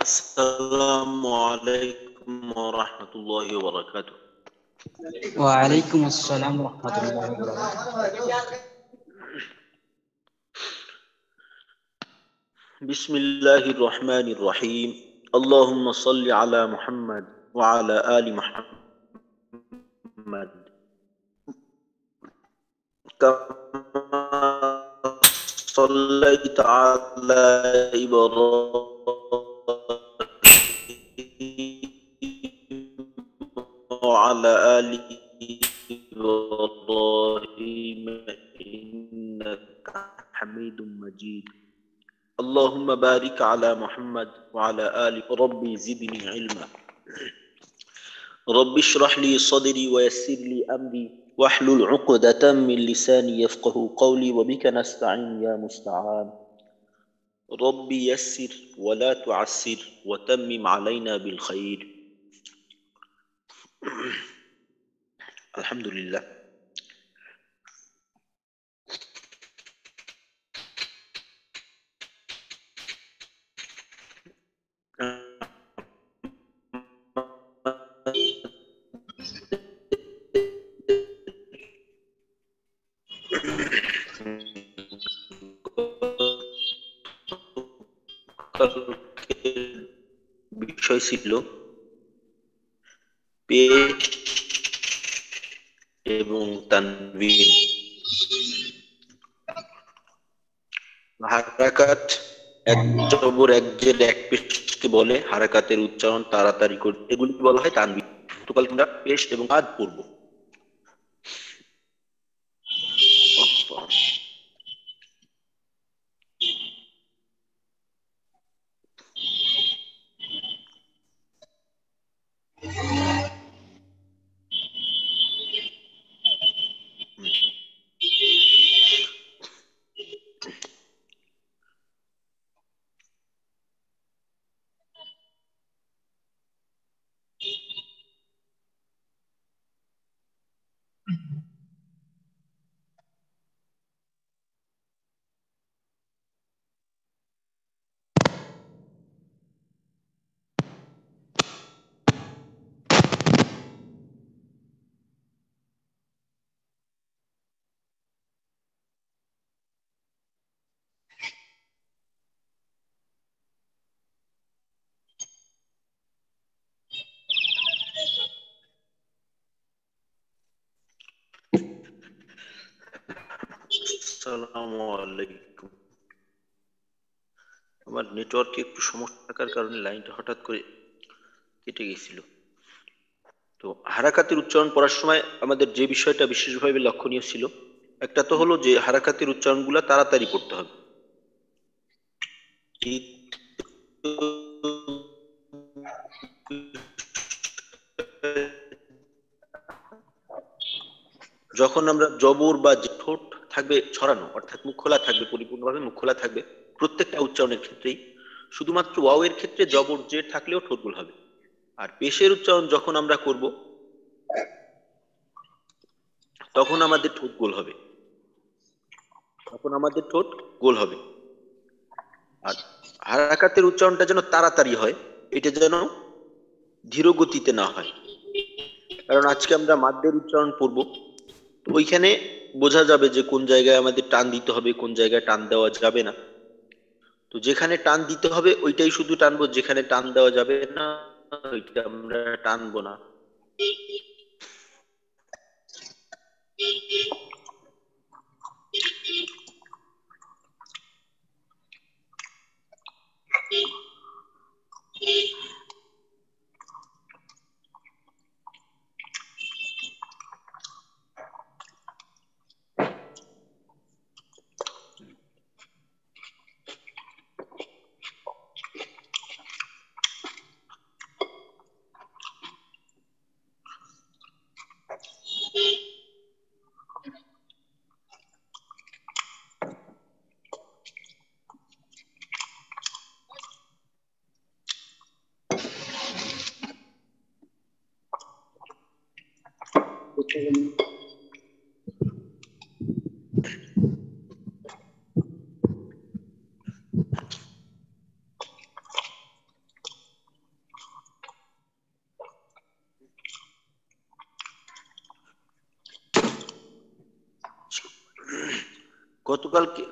আসসালামু আলাইকুম ওয়া রাহমাতুল্লাহি ওয়া বারাকাতুহু। ওয়ালাইকুম আসসালাম রহমতুল্লাহি ওয়া বারাকাতুহু। বিসমিল্লাহির রহমানির রহিম। আল্লাহুম্মা সাল্লি আলা মুহাম্মাদ ওয়া আলা আলি মুহাম্মাদ কামা সাল্লাইতা আলা ইব্রাহিম ওয়া আলা আলি ইব্রাহিম ইন্নাকা হামিদুম মাজিদ। اللهم بارك على محمد وعلى آل ربي زدني علما رب اشرح لي صدري ويسر لي أمري واحلل عقدة من لساني يفقه قولي وبك نستعين يا مستعان رب يسر ولا تعسر وتمم علينا بالخير. الحمد لله. বিষয় ছিল পেশ এবং তানবিন। হারাকাত এক জবর এক জের এক পেশকে বলে হারাকাতের উচ্চারণ তাড়াতাড়ি করে, এগুলিকে বলা হয় তানবিন। তো কাল তোমরা পেশ এবং আদ পড়বো। আসসালামু আলাইকুম। আমার নেটওয়ার্কে একটু সমস্যা থাকার কারণে লাইনটা হঠাৎ করে কেটে গেছিল। তো হারাকাতের উচ্চারণ পড়ার সময় আমাদের যে বিষয়টা বিশেষভাবে লক্ষণীয় ছিল, একটা তো হলো যে হারাকাতের উচ্চারণগুলো তাড়াতাড়ি করতে হবে। যখন আমরা জবর বা ঠোঁট থাকবে ছড়ানো, অর্থাৎ মুখ খোলা থাকবে, পরিপূর্ণভাবে মুখ খোলা থাকবে প্রত্যেকটা উচ্চারণের ক্ষেত্রেই, শুধুমাত্র ওয়াও এর ক্ষেত্রে জবর জের থাকলেও ঠোঁট গোল হবে। আর পেশের উচ্চারণ যখন আমরা করব তখন আমাদের ঠোঁট গোল হবে, আর হারাকাতের উচ্চারণটা যেন তাড়াতাড়ি হয়, এটা যেন ধীর গতিতে না হয়। কারণ আজকে আমরা মাদ্দের উচ্চারণ পড়বো, তো ওইখানে বোঝা যাবে যে কোন জায়গায় আমাদের টান দিতে হবে, কোন জায়গায় টান দেওয়া যাবে না। তো যেখানে টান দিতে হবে ওইটাই শুধু টানবো, যেখানে টান দেওয়া যাবে না ওইটা আমরা টানবো না। গতকালকে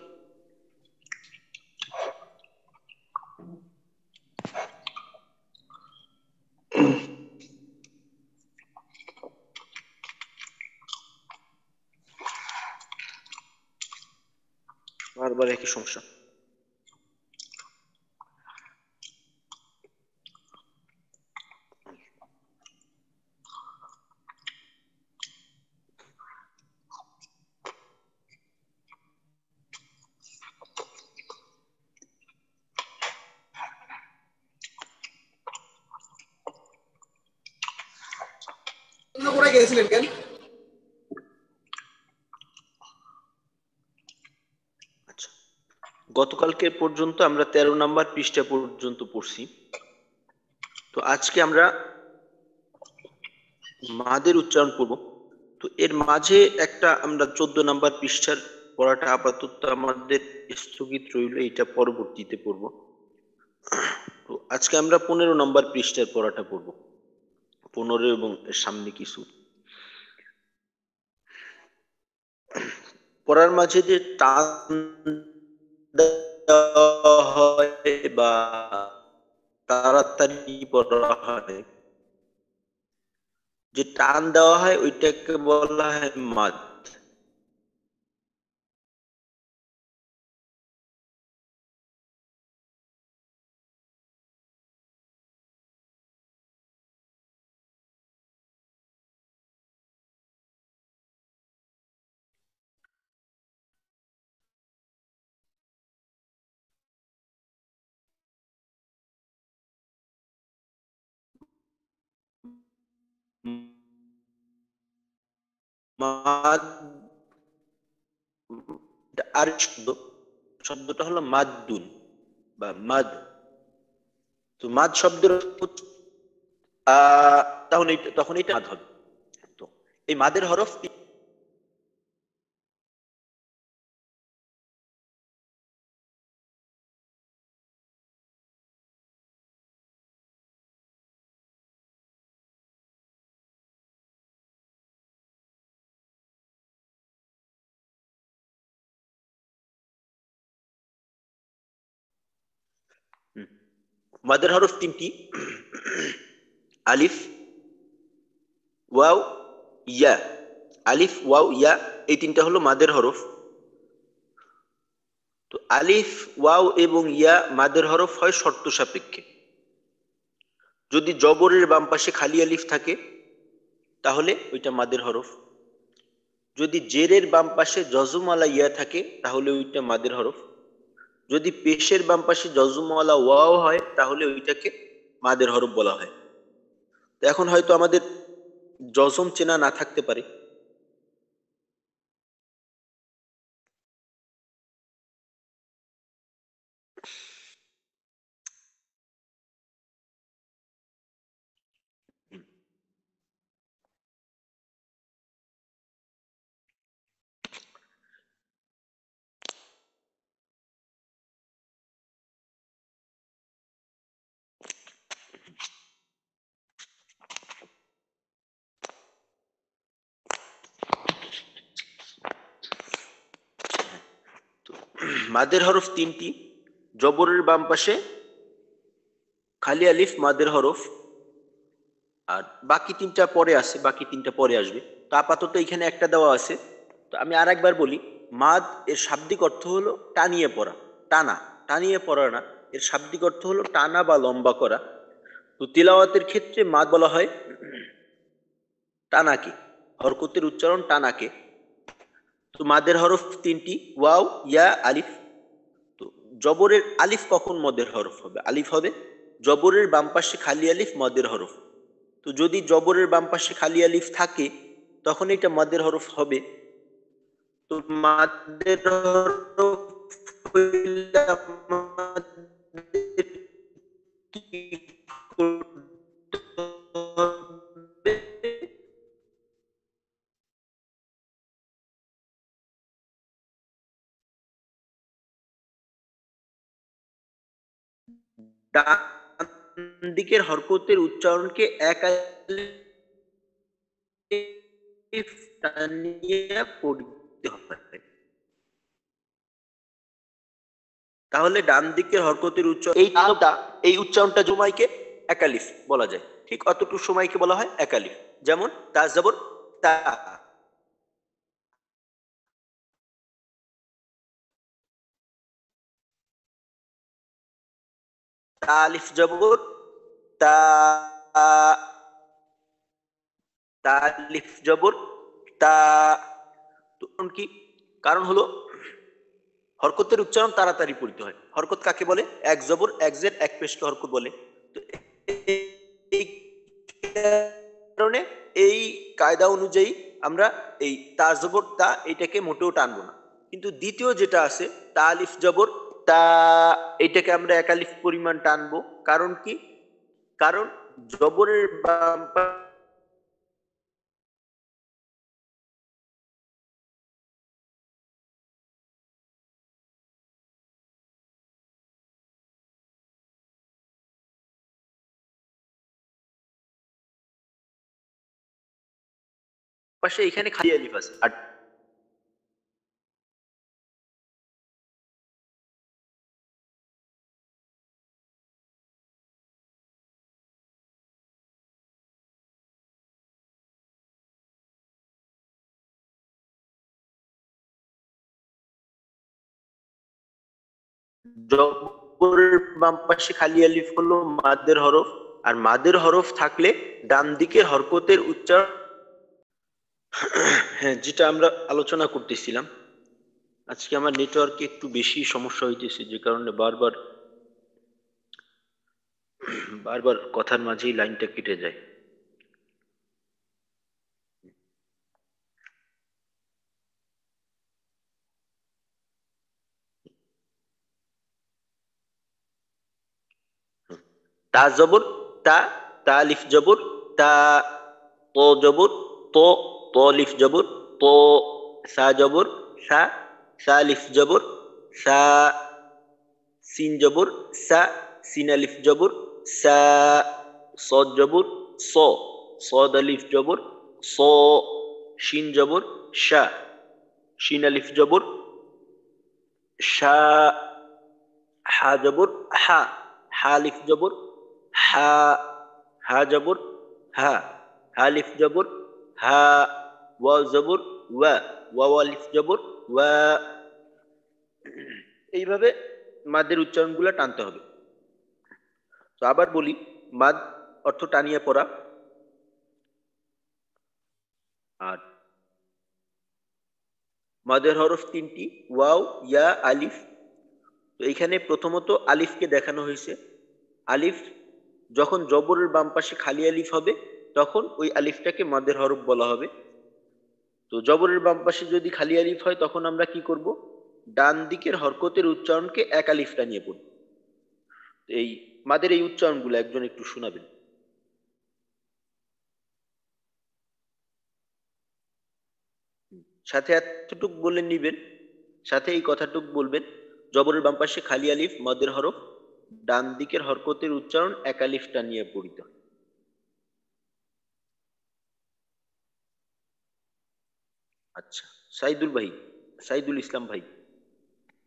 বারবার একই সমস্যা। গিয়েছিলেন কেন? আচ্ছা, গতকালকে পর্যন্ত আমরা 13 নম্বর পৃষ্ঠা পর্যন্ত পড়ছি। তো আজকে আমরা মাদের উচ্চারণ পড়ব। তো এর মাঝে একটা আমরা 14 নম্বর পৃষ্ঠার পড়াটা আপাতত আমাদের স্থগিত রইল, এটা পরবর্তীতে পড়ব। তো আজকে আমরা 15 নম্বর পৃষ্ঠার পড়াটা পড়ব, 15 এবং এর সামনে কিছু। পড়ার মাঝে যে টান দেওয়া হয় বা তাড়াতাড়ি পড়া হয়, যে টান দেওয়া হয় ওইটাকে বলা হয় মাদ। মাদ আর শব্দ, শব্দটা হলো মাদ্দুন বা মাদ। তো মাদ শব্দের তখন এটা মাদ হবে। তো এই মাদের হরফ মাদের হরফ তিনটি, আলিফ, ওয়াও, ইয়া। আলিফ, ওয়াও, ইয়া, এই তিনটা হলো মাদের হরফ। তো আলিফ, ওয়াও এবং ইয়া মাদের হরফ হয় শর্ত সাপেক্ষে। যদি জবরের বাম পাশে খালি আলিফ থাকে তাহলে ওইটা মাদের হরফ। যদি জেরের বাম পাশে জজমওয়ালা ইয়া থাকে তাহলে ওইটা মাদের হরফ। যদি পেশের বাম পাশে জজমওয়ালা ওয়াও হয় তাহলে ওইটাকে মাদের হরফ বলা হয়। তো এখন হয়তো আমাদের জজম চেনা না থাকতে পারে, মাদের হরফ তিনটি, জবরের বাম পাশে খালি আলিফ মাদের হরফ, আর বাকি তিনটা পরে আসে, বাকি তিনটা পরে আসবে। তো আপাতত এখানে একটা দেওয়া আছে। তো আমি আর একবার বলি, মাদ এর শাব্দিক অর্থ হলো টানিয়ে পড়া, টানা, টানিয়ে পড়া না, এর শাব্দিক অর্থ হলো টানা বা লম্বা করা। তো তিলাওয়াতের ক্ষেত্রে মাদ বলা হয় টানাকে, হরকতের উচ্চারণ টানাকে। তো মাদের হরফ তিনটি, ওয়াও, ইয়া, আলিফ। তো জবরের আলিফ কখন মদের হরফ হবে? আলিফ হবে জবরের বাম পাশে খালি আলিফ মদের হরফ। তো যদি জবরের বাম পাশে খালি আলিফ থাকে তখন এটা মদের হরফ হবে। তো মাদের হরফ হইলে আমাদের কি করতে হবে? ডান দিকের হরকতের উচ্চারণকে এক আলিফ টানিয়ে পড়তে হবে। তাহলে ডান দিকের হরকতের উচ্চারণ এই উচ্চারণটা জমাইকে একালিফ বলা যায়। ঠিক অতটুকু সময়কে বলা হয় একালিফ। যেমন তা জবর তা, আলিফ জবর তা, আলিফ জবর তা। কি কারণ হলো হরকতের উচ্চারণ তাড়াতাড়ি পড়তে হয়। হরকত কাকে বলে? এক জবর এক জের এক পেশকে হরকত বলে। তো এই কারণে এই কায়দা অনুযায়ী আমরা এই তা জবর তা এটাকে মোটেও টানবো না। কিন্তু দ্বিতীয় যেটা আছে তা আলিফ জবর তা, এটাকে আমরা একালিফ পরিমাণ টানবো। কারণ কি? কারণ জবরের বাম পাশে এখানে খালি আলিফ আছে। আর জবরের বাম পাশে খালি আলিফ হলো মাদের হরফ, আর মাদের হরফ থাকলে ডান দিকের হরকতের উচ্চারণ, হ্যাঁ যেটা আমরা আলোচনা করতেছিলাম। আজকে আমার নেটওয়ার্কে একটু বেশি সমস্যা হইতেছে, যে কারণে বারবার কথার মাঝেই লাইনটা কেটে যায়। তা জবর তা, তা আলিফ জবর তা, ত জবর ত, ত আলিফ জবর ত, সা জবর সা, সা আলিফ জবর সা, সিন জবর সা, সিন আলিফ জবর সা, সদ জবর স, সদ আলিফ জবর স, শিন জবর শা, শিন আলিফ জবর শা, হা জবর হা, হা আলিফ জবর হা, হা জবর হা, হা আলিফ জবর হা, ওয়া জবর ওয়া, ওয়া আলিফ জবর ওয়া। এইভাবে মাদের উচ্চারণগুলো টানতে হবে। তো আবার বলি, মাদ অর্থ টানিয়ে পড়া। আর মাদের হরফ তিনটি, ওয়াও, ইয়া, আলিফ। তো এইখানে প্রথমত আলিফকে দেখানো হয়েছে। আলিফ যখন জবরের বাম পাশে খালি আলিফ হবে তখন ওই আলিফটাকে মাদের হরফ বলা হবে। তো জবরের বাম পাশে যদি খালি আলিফ হয় তখন আমরা কি করব? ডান দিকের হরকতের উচ্চারণকে এক আলিফ টানিয়ে পড়ব। এই মাদের এই উচ্চারণগুলো একজন একটু শোনাবেন। সাথে এতটুক বলে নিবেন, সাথে এই কথাটুক বলবেন, জবরের বাম পাশে খালি আলিফ মাদের হরফ, ডান দিকের হরকতের উচ্চারণ এক আলিফ টানিয়ে পড়িতে হয়। আচ্ছা, সাইদুল ভাই, সাইদুল ইসলাম ভাই।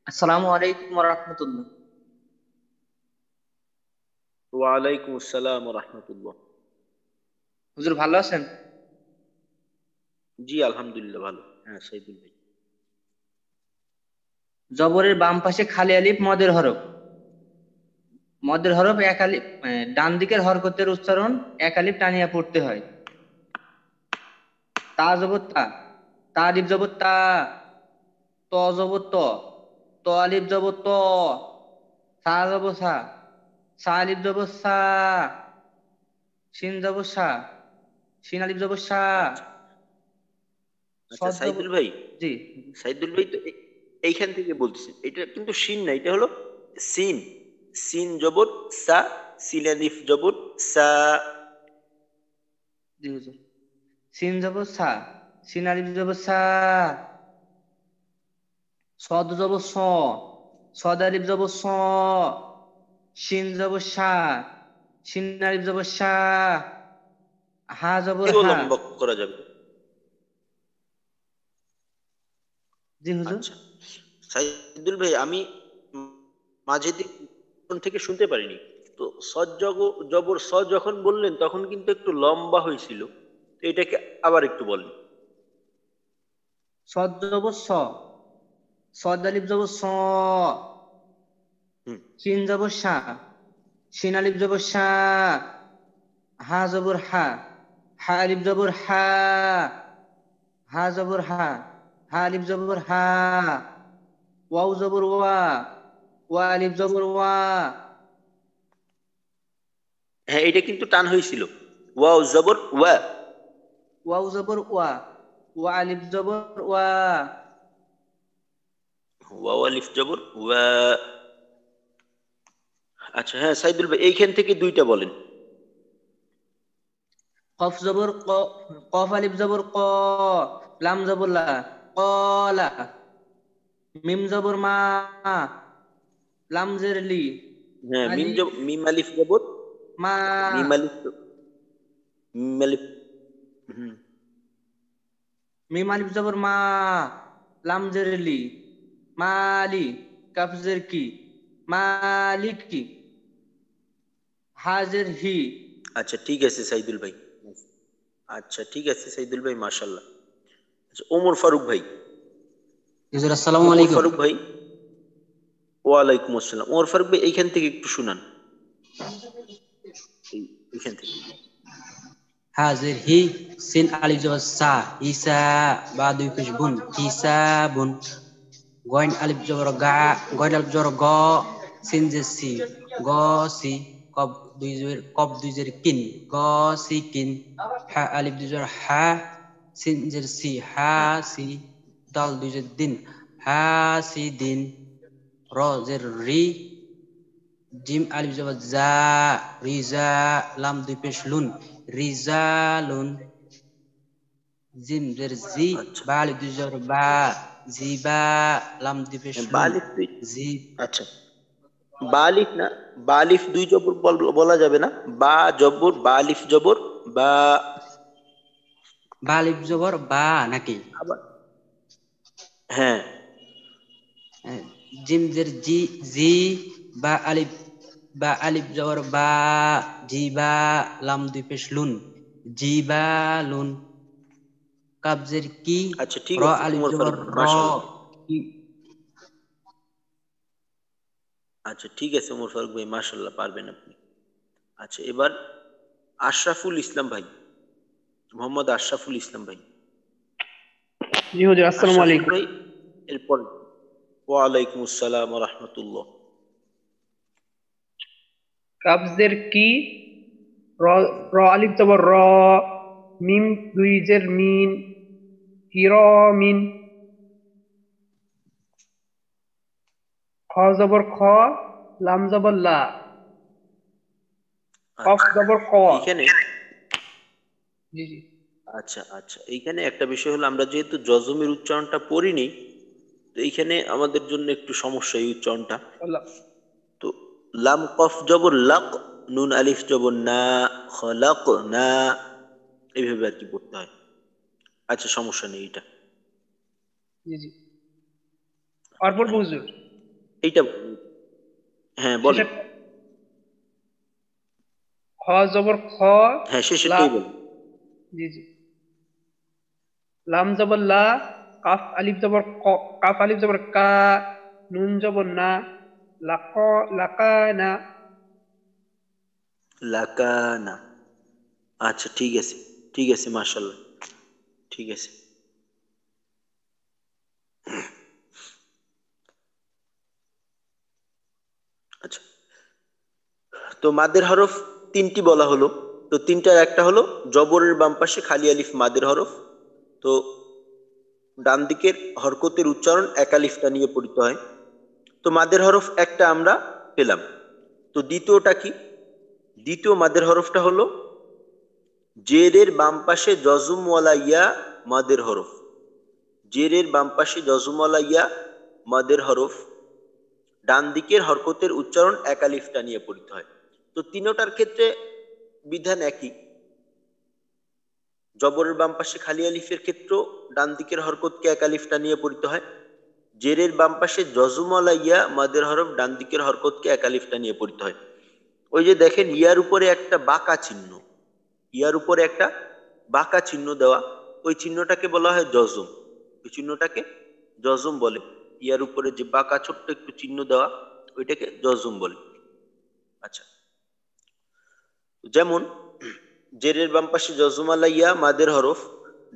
আসসালামু আলাইকুম ওয়া রাহমাতুল্লাহ। ওয়ালাইকুম আসসালাম ওয়া রাহমাতুল্লাহ। হুজুর ভালো আছেন? জি আলহামদুলিল্লাহ ভালো। হ্যাঁ সাইদুল ভাই। জবরের বাম পাশে খালি আলিফ মদের হরফ, মদের হরফ এক আলিফ, ডান দিকের হরকতের উচ্চারণ এক আলিফ টানিয়া পড়তে হয়। তা জবর তা, তা আলিফ জবর তা, ত জবর ত, ত আলিফ জবর ত, সা জবর সা, সা আলিফ জবর সা, শিন জবর সা, শিন আলিফ জবর সা, আচ্ছা আচ্ছা সদ জবর। সাইদুল ভাই, জি সাইদুল ভাই তো এইখান থেকে বলতেছেন, এটা কিন্তু শিন না, এটা হলো সিন। সিন জবর সা, সিন আলিফ জবর সা। জি হুজুর। সিন জবর সা, শিন আলিফ জবর সা, সদ জবর স, সদ আলিফ জবর স, শিন জবর সা, শিন আলিফ জবর সা, হা জবর এও হা। লম্বা করা যাবে। জি হুজুর। আচ্ছা সাইদুল ভাই, আমি মাঝে থেকে শুনতে পারিনি। তো জবর স যখন বললেন তখন কিন্তু একটু লম্বা হয়েছিল, তো এটাকে আবার একটু বলেন। সদ জবর স, সদ আলিফ জবর স, হুম শিন জবর সা, শিন আলিফ জবর সা, হা জবর হা, হা আলিফ জবর হা, হা জবর হা, হা আলিফ জবর হা, ওয়াও জবর ওয়া, ওয়া আলিফ জবর ওয়া, হ্যাঁ, এটা কিন্তু টান হয়েছিল। ওয়াও জবর ওয়া, ওয়াও জবর ওয়া, ওয়া আলিফ জবর ওয়া, ওয়াও আলিফ জবর ওয়া। আচ্ছা হ্যাঁ সাইদুল ভাই, এইখান থেকে দুইটা বলেন। কফ জবর ক, কফ আলিফ জবর ক, লাম জবর লা, কলা, মিম জবর মা, লাম জের লি, হ্যাঁ, আলি, মিম আলিফ জবর, মা, মিম আলিফ মিম আলিফ। হুম মিম আলিফ জবর মা, লাম জের লি, মালি, কাফ জের কি, মালিকি, হাজের হি। আচ্ছা ঠিক আছে সাইদুল ভাই। আচ্ছা ঠিক আছে সাইদুল ভাই, মাশাল্লাহ। আচ্ছা ওমর ফারুক ভাই, হুজুর আসসালামু ওমর আলাইকুম। ফারুক ভাই, ওয়ালাইকুম আসসালাম। ওমর ফারুক ভাই এইখান থেকে একটু শুনান, এইখান থেকে। হাজির হি, সিন আলিফ জবর সা, ইসা, বা দুই পেশ বুন, হিসাবুন। গইন আলিফ জবর গা, গইন আলিফ জবর গ, সিন জের সি, গ সি। কব দুই জের কিন, গ সি কিন। হা আলিফ দুই জের হা, সিন জের সি, হা সি। দাল দুই জের দিন, হা সি দিন। র জের রি, জিম আলিফ জবর জা, রিজা। লাম দুই পেশ লুন, রিজালুন। জিম জের জি, আচ্ছা বা আলিফ দুই জবর বা, জিবা। লাম দুই পেশ হ্যাঁ, লুন, বালিফ দুই। জি। আচ্ছা বালিফ না, বালিফ দুই জবর বলা যাবে না, বা জবর, বালিফ জবর বা। বা আলিফ জবর বা নাকি? আবার হ্যাঁ জিম জের জি, জি। বা আলিফ, বা আলিফ জবর বা, জিবা। লাম দুই পেশ লুন, জিবালুন। কাবজের কি, আচ্ছা ঠিক র আছে আলিফ ওমর জবর ফারুক ভাই, র, মাশাল্লাহ। কি। আচ্ছা ঠিক আছে ওমর ফারুক ভাই, মাশাল্লাহ, পারবেন আপনি। আচ্ছা এবার আশরাফুল ইসলাম ভাই, মোহাম্মদ আশরাফুল ইসলাম ভাই। জি হুজুর, আসসালামু আশরাফুল আলাইকুম। ভাই এরপর। ওয়ালাইকুম আসসালাম ওয়া রাহমাতুল্লাহ। কাবজের কি, র, র আলিফ জবর র, মিম দুই জের মিন, কিরমিন। খ জবর খ, লাম জবর লা, কফ আচ্ছা জবর ক। এইখানে, জি জি। আচ্ছা আচ্ছা এইখানে একটা বিষয় হলো, আমরা যেহেতু জজমের উচ্চারণটা পড়িনি, তো এইখানে আমাদের জন্য একটু সমস্যা এই উচ্চারণটা। আল্লাহ। তো লাম কফ জবর লাক, নুন আলিফ জবর না, খলাক না, এইভাবে আর কি পড়তে হয়। আচ্ছা সমস্যা নেই এটা। জি জি। আর পড়বো হ্যাঁ হুজুর? এইটা, হ্যাঁ শেষে বলেন। খ জবর খ, হ্যাঁ লা। শেষেরটাই বলেন। জি জি। লাম জবর লা, কাফ আলিফ জবর ক, কাফ আলিফ জবর কা, নুন জবর না, লাক, লাকানা। লাকানা। আচ্ছা ঠিক আছে, ঠিক আছে, মাশাল্লাহ, ঠিক আছে। আচ্ছা, তো মাদের হরফ তিনটি বলা হলো। তো তিনটার একটা হলো জবরের বাম পাশে খালি আলিফ মাদের হরফ। তো ডান দিকের হরকতের উচ্চারণ এক আলিফটা নিয়ে পড়তে হয়। তো মাদের হরফ একটা আমরা পেলাম। তো দ্বিতীয়টা কি? দ্বিতীয় মাদের হরফটা হলো জেরের বাম পাশে জজমওয়ালা ইয়া মাদের হরফ। জেরের বাম পাশে জজমওয়ালা ইয়া মাদের হরফ, ডান দিকের হরকতের উচ্চারণ এক আলিফটা নিয়ে পড়তে হয়। তো তিনোটার ক্ষেত্রে বিধান একই। জবরের বাম পাশে খালি আলিফের ক্ষেত্রেও ডান দিকের হরকতকে এক আলিফটা নিয়ে পড়তে হয়। জেরের বাম পাশে জজমওয়ালা ইয়া মাদের হরফ ডান দিকের হরকতকে এক আলিফ টানিয়ে পড়তে হয়। ওই যে দেখেন ইয়ার উপরে একটা বাঁকা চিহ্ন, ইয়ার উপরে একটা বাঁকা চিহ্ন দেওয়া, ওই চিহ্নটাকে বলা হয় জজম। ওই চিহ্নটাকে জজম বলে। ইয়ার উপরে যে বাঁকা ছোট্ট একটু চিহ্ন দেওয়া, ওইটাকে জজম বলে। আচ্ছা, যেমন জেরের বাম পাশে জজমালা ইয়া মাদের হরফ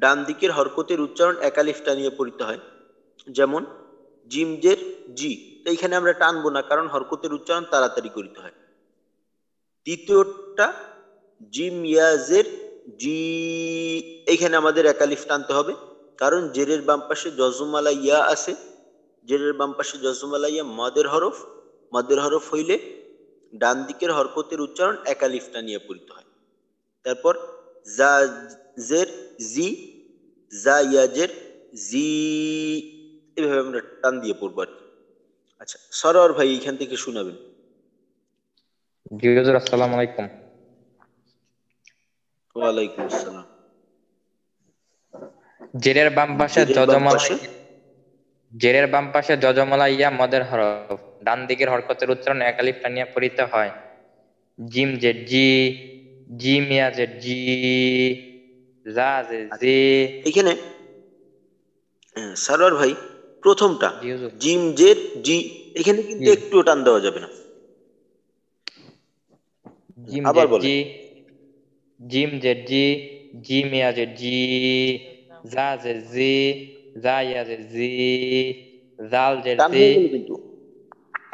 ডান দিকের হরকতের উচ্চারণ এক আলিফ টানিয়ে পড়তে হয়। যেমন জিম জের জি, এইখানে আমরা টানবো না, কারণ হরকতের উচ্চারণ তাড়াতাড়ি করতে হয়। দ্বিতীয়টা জিম ইয়াজের জি, এইখানে আমাদের এক আলিফ টানতে হবে, কারণ জেরের বাম পাশে জজমালা ইয়া আছে। জেরের বাম পাশে জজমালা ইয়া মাদের হরফ, মাদের হরফ হইলে ডান দিকের হরকতের উচ্চারণ এক আলিফ টানিয়ে পড়তে হয়। তারপর জা জের জি, জা ইয়াজের জি, এভাবে আমরা টান দিয়ে পড়বো আর কি। আচ্ছা, সরোয়ার ভাই এখান থেকে শোনাবেন। জি হুজুর, আসসালামু আলাইকুম। ওয়ালাইকুম আসসালাম। জেরের বাম পাশে জেরের বাম পাশে জেরের বাম পাশে জজমলা ইয়া মদের হরফ ডান দিকের হরকতের উচ্চারণ এক আলিফ টানিয়ে পড়িতে হয়। জিম জের জি, জিম ইয়া জের জি, জা জের জি। এখানে সরোয়ার ভাই প্রথমটা জি হুজুর। জিম জের জি, এখানে কিন্তু জি। একটু টান দেওয়া যাবে না। জিম আবার জের বলেন। জি, জিম জের জি, জিম ইয়া জের জি, জা জের জি, জা ইয়া জের জি, জাল জের টান জি। হয়ে গেল কিন্তু।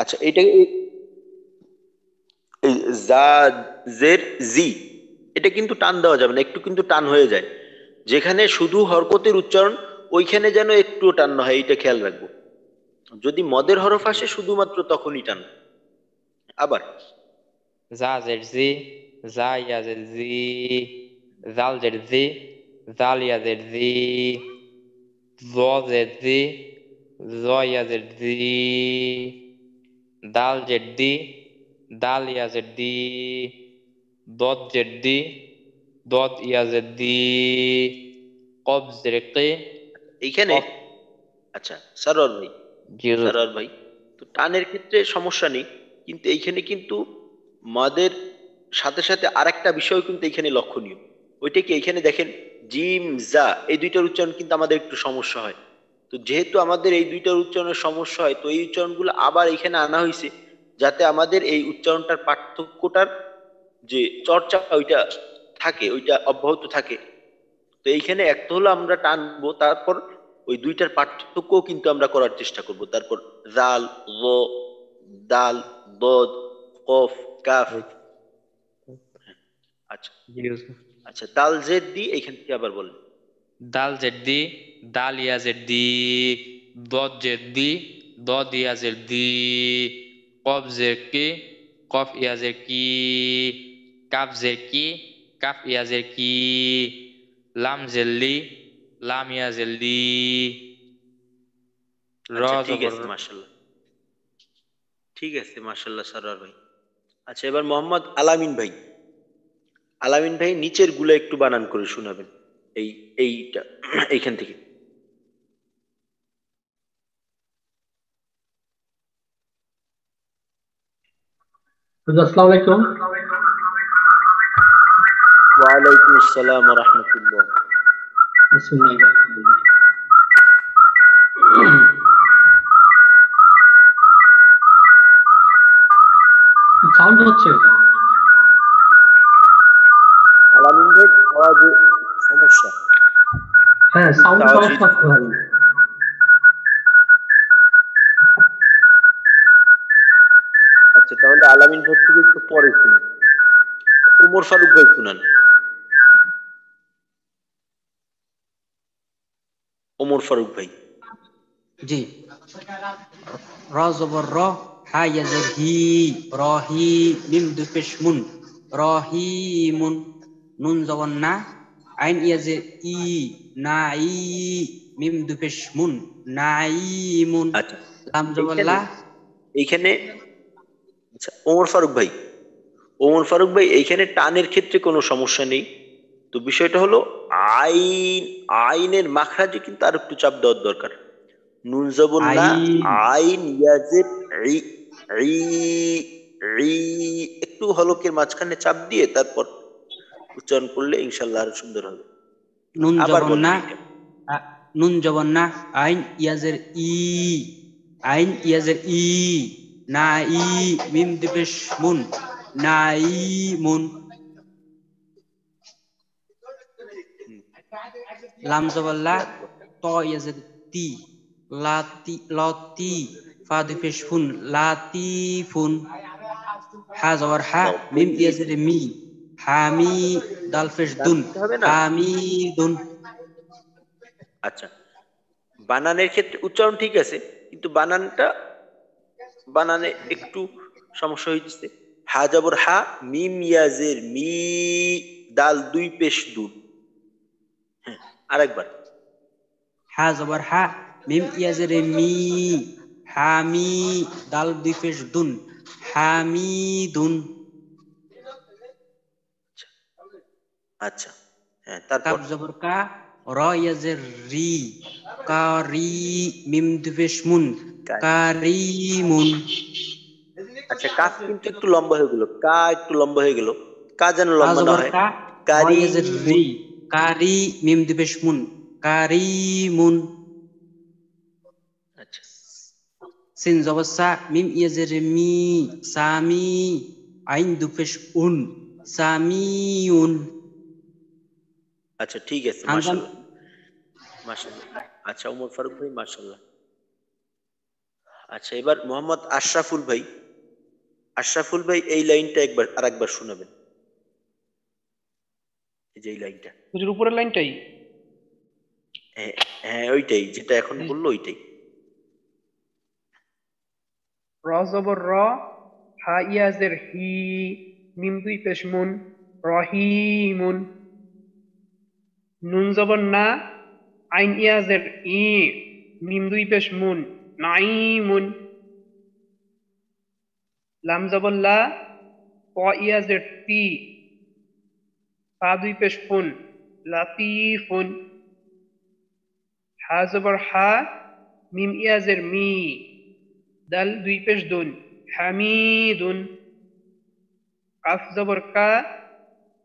আচ্ছা, এটা এই জা জের জি, এটা কিন্তু টান দেওয়া যাবে না, একটু কিন্তু টান হয়ে যায়। যেখানে শুধু হরকতের উচ্চারণ, ওইখানে যেন একটু টান না হয়, এটা খেয়াল রাখবো। যদি মদের হরফ আসে শুধুমাত্র তখনই টান। আবার জা জের জি, জা ইয়া জের জি, জাল জের জি, জাল ইয়া জের জি, জ জের জি, জ ইয়া জের জি, দাল জের দি, দাল ইয়া জের দি, দদ জের দি, দদ ইয়া জের দি, কব জের কি, এইখানে কফ। আচ্ছা সরোয়ার ভাই, জি হুজুর। সরোয়ার ভাই, তো টানের ক্ষেত্রে সমস্যা নেই, কিন্তু এইখানে কিন্তু মাদের সাথে সাথে আরেকটা বিষয় কিন্তু এখানে লক্ষণীয়। ওইটা কি, এইখানে দেখেন জিম জা, এই দুইটার উচ্চারণ কিন্তু আমাদের একটু সমস্যা হয়। তো যেহেতু আমাদের এই দুইটার উচ্চারণের সমস্যা হয়, তো এই উচ্চারণগুলো আবার এখানে আনা হয়েছে, যাতে আমাদের এই উচ্চারণটার পার্থক্যটার যে চর্চা ওইটা থাকে, ওইটা অব্যাহত থাকে। তো এইখানে একটা হলো আমরা টানবো, তারপর ওই দুইটার পার্থক্যও কিন্তু আমরা করার চেষ্টা করব। তারপর জাল, ল, দাল, দদ, কফ, কাফ। আচ্ছা জি হুজুর। আচ্ছা, দাল জেদ দি, এইখান থেকে আবার বলেন। দাল জের দি, দাল ইয়া জের দি, দদ জের দি, দদ ইয়া জের দি, কফ জের কি, কফ ইয়া জের কি, কাফ জের কি, কাফ ইয়া জের কি, লাম জের লি, লাম ইয়া জের লি, র আচ্ছা ঠিক জবর। আছে, মাশাল্লাহ, ঠিক আছে মাশাল্লাহ সরোয়ার ভাই। আচ্ছা, এবার মোহাম্মদ আলামিন ভাই, আলামিন ভাই নিচের গুলো একটু বানান করে শোনাবেন, এই এইটা এইখান থেকে। আসসালামু আলাইকুম। ওয়ালাইকুম আসসালাম ওয়া রাহমাতুল্লাহ। সাউন্ড হচ্ছে আলামিন ভাই আওয়াজে সমস্যা। হ্যাঁ, সাউন্ড আওয়াজ সমস্যা হচ্ছে ভাই। আচ্ছা, তাহলে আলামিন ভাই থেকে একটু পরে শুনুন। ওমর ফারুক ভাই শুনান। ওমর ফারুক ভাই। জি। র জবর র, হা ইয়া জের হি, রহি, মিম দুই পেশ মুন, রহিমুন। নুন জবর না, আইন ইয়া জের ই, নাই, মিম দুই পেশ মুন, নাইমুন। আচ্ছা, লাম জবর এইখানে লা। এইখানে আচ্ছা ওমর ফারুক ভাই, ওমর ফারুক ভাই, এইখানে টানের ক্ষেত্রে কোনো সমস্যা নেই। তো বিষয়টা হলো আইন, আইনের মাখরাজে কিন্তু আর একটু চাপ দেওয়ার দরকার। নুন জবর না, আইন আইন ইয়াজের ই, ই, ই, একটু হলকের মাঝখানে চাপ দিয়ে তারপর উচ্চারণ করলে ইনশাল্লাহ আরো সুন্দর হবে। নুন আবার জবর বলেন না, এটা। নুন জবর না, আইন ইয়াজের ই, আইন ইয়াজের ই, না ই, মিম দুপেশ মুন, নাই মুন। লাম জবর লা, ত ইয়াজের তি, লাতি লতি, ফা দুপেশ ফুন, লাতি ফুন। হা জবর হা, নাও মিম পল্লী ইয়াজের মি, হামি, দাল পেশ দান দুন, দিতে হবে না। হামিদুন। আচ্ছা, বানানের ক্ষেত্রে উচ্চারণ ঠিক আছে, কিন্তু বানানে একটু সমস্যা হইতেছে। হা জবর হা, মিম ইয়াজের মি, দাল দুই পেশ দুন। হ্যাঁ, আরেকবার। হা জবর হা, মিম ইয়াজের মি, হামি, দাল দুই পেশ দুন, হামিদুন। আচ্ছা, হ্যাঁ, তারপর কাফ জবর কা, র ইয়াজের রি, কারি, মিম দুই পেশ মুন, কারি। কারিমুন। আচ্ছা, কাফ কিন্তু একটু লম্বা হয়ে গেল, কা একটু লম্বা হয়ে গেল, কা যেন কা লম্বা না জবর হয়। কা, র ইয়াজের কারিমুন। রি, কারি, মিম দুই পেশ মুন, কারিমুন। আচ্ছা, সিন জবর সা, মিম ইয়াজের মি, সামি, আইন দুই পেশ উন, সামিউন। আচ্ছা, ঠিক আছে, হামজা মাশাআল্লাহ, মাশাআল্লাহ। আচ্ছা, ওমর ফারুক ভাই, মাশাআল্লাহ। আচ্ছা, এবার মোহাম্মদ আশরাফুল ভাই, আশরাফুল ভাই এই লাইনটা আরেকবার শোনাবেন, এই যে এই লাইনটা। হুজুর উপরের লাইনটাই। হ্যাঁ, হ্যাঁ, ওইটাই যেটা এখন বললো ওইটাই। র জবর র, হা ইয়াজের হি, মিম দুই পেশ মুন, রহিমুন। নুন জবর না, আইন ইয়াজের ই, মিম দুই পেশ মুন, নাইমুন। লাম জবর লা, ত ইয়াজের তি, ফা দুই পেশ ফুন, লাতিফুন। হা জবর হা, মিম ইয়াজের মি, দাল দুই পেশ দুন, হামিদুন। কাফ জবর কা,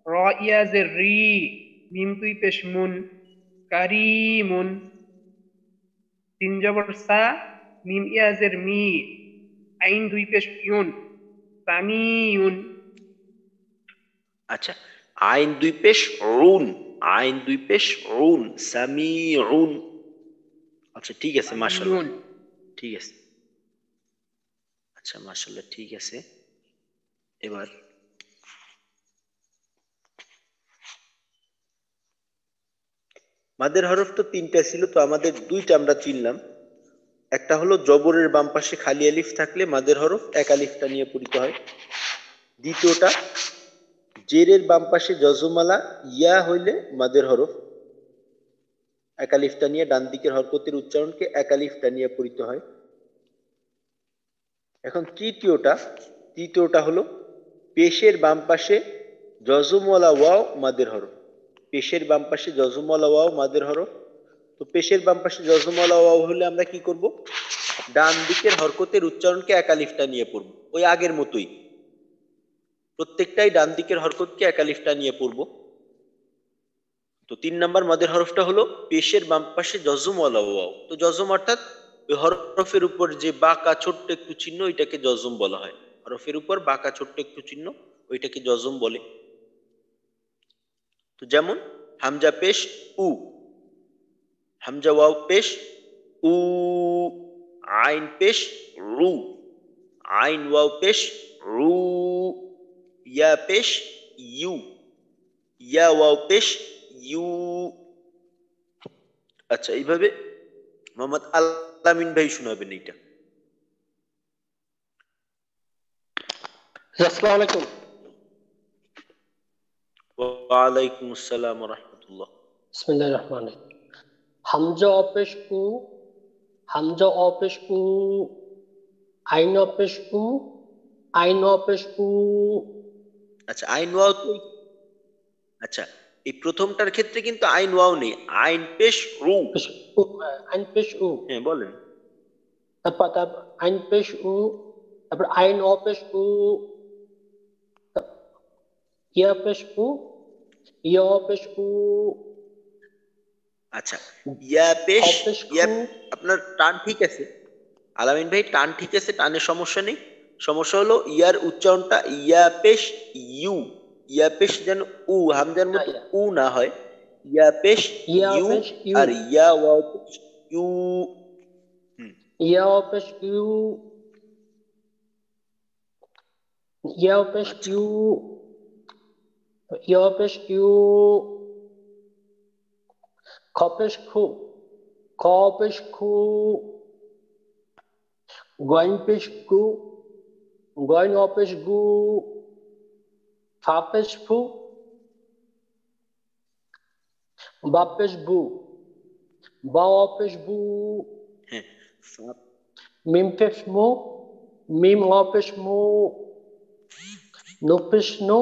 র ইয়াজের রি, মিম দুই পেশ মুন, কারিমুন। তিন জবর সা, মিম ইয়াজের মি, আইন দুই পেশ ইউন, সামিউন। আচ্ছা, আইন দুই পেশ রুন, আইন দুই পেশ রুন, সামিউন। আচ্ছা, ঠিক আছে, মাশাআল্লাহ, সামিউন। ঠিক আছে। আচ্ছা, মাশাআল্লাহ, ঠিক আছে। এবার মাদের হরফ তো তিনটা ছিল, তো আমাদের দুইটা আমরা চিনলাম। একটা হলো জবরের বাম পাশে খালি আলিফ থাকলে মাদের হরফ এক আলিফটা নিয়ে পড়িতে হয়। দ্বিতীয়টা, জেরের বাম পাশে জজমালা ইয়া হইলে মাদের হরফ এক আলিফটা নিয়ে ডান দিকের হরকতের উচ্চারণকে এক আলিফটা নিয়ে পড়িতে হয়। এখন তৃতীয়টা হলো পেশের বাম পাশে জজমওয়ালা ওয়াও মাদের হরফ, পেশের বাম পাশে জজমওয়ালা ওয়াও মাদের হরফ। তো পেশের বাম পাশে জজমওয়ালা ওয়াও হলে আমরা কি করব? ডান দিকের হরকতের উচ্চারণকে এক আলিফটা নিয়ে পড়ব, ওই আগের মতোই প্রত্যেকটাই ডান দিকের হরকতকে এক আলিফটা নিয়ে পড়ব। তো 3 নাম্বার মাদের হরফটা হলো পেশের বাম পাশে জজমওয়ালা ওয়াও। তো জজম অর্থাৎ ওই হরফের উপর যে বাঁকা ছোট্ট একটু চিহ্ন, ওইটাকে জজম বলা হয়। হরফের উপর বাঁকা ছোট্ট একটু চিহ্ন, ওইটাকে জজম বলে। তো যেমন হামজা পেশ উ, হামজা ওয়াও পেশ উ, আইন পেশ রু, আইন ওয়াও পেশ রু, ইয়া পেশ ইউ, ইয়া ওয়াও পেশ ইউ। আচ্ছা, এইভাবে মোহাম্মদ আলামিন ভাই শোনাবেন এইটা। আসসালামু আলাইকুম। ওয়ালাইকুম আসসালাম ওয়া রাহমাতুল্লাহ। বিসমিল্লাহির রহমানির রহিম। হামজা অপেশ উ, হামজা অপেশ উ, আইন অপেশ উ, আইন অপেশ উ। আচ্ছা, আইন ওয়াও তো, আচ্ছা, এই প্রথমটার ক্ষেত্রে কিন্তু আইন ওয়াও নেই, আইন পেশ রু। আইন পেশ উ। হ্যাঁ, বলেন। তারপর আইন পেশ উ, তারপর আইন অপেশ উ, ইয়া পেশ উ, ইয়া অপেশ উ, আচ্ছা ইয়া পেশ অপেশ ইয়া, খু। আপনার টান ঠিক আছে আলামিন ভাই, টান ঠিক আছে, টানের সমস্যা নেই। সমস্যা হলো ইয়ার উচ্চারণটা ইয়া পেশ ইউ, ইয়া পেশ যেন উ হামজার মতো উ না হয়, ইয়া পেশ ইয়া ইউ পেশ ইউ, আর ইয়া ওয়াও পেশ ইউ। ইয়া অপেশ ইউ, ইয়া পেশ আচ্ছা ইউ, ইয়া পেশ ইউ, খপেশ খু, খ পেশ খু, গইন পেশ গু, গইন অপেশ গু, ফা পেশ ফু, বা পেশ বু, বা অপেশ বু, হ্যাঁ ফা- মিম পেশ মু, মিম অপেশ মু, নু পেশ নু,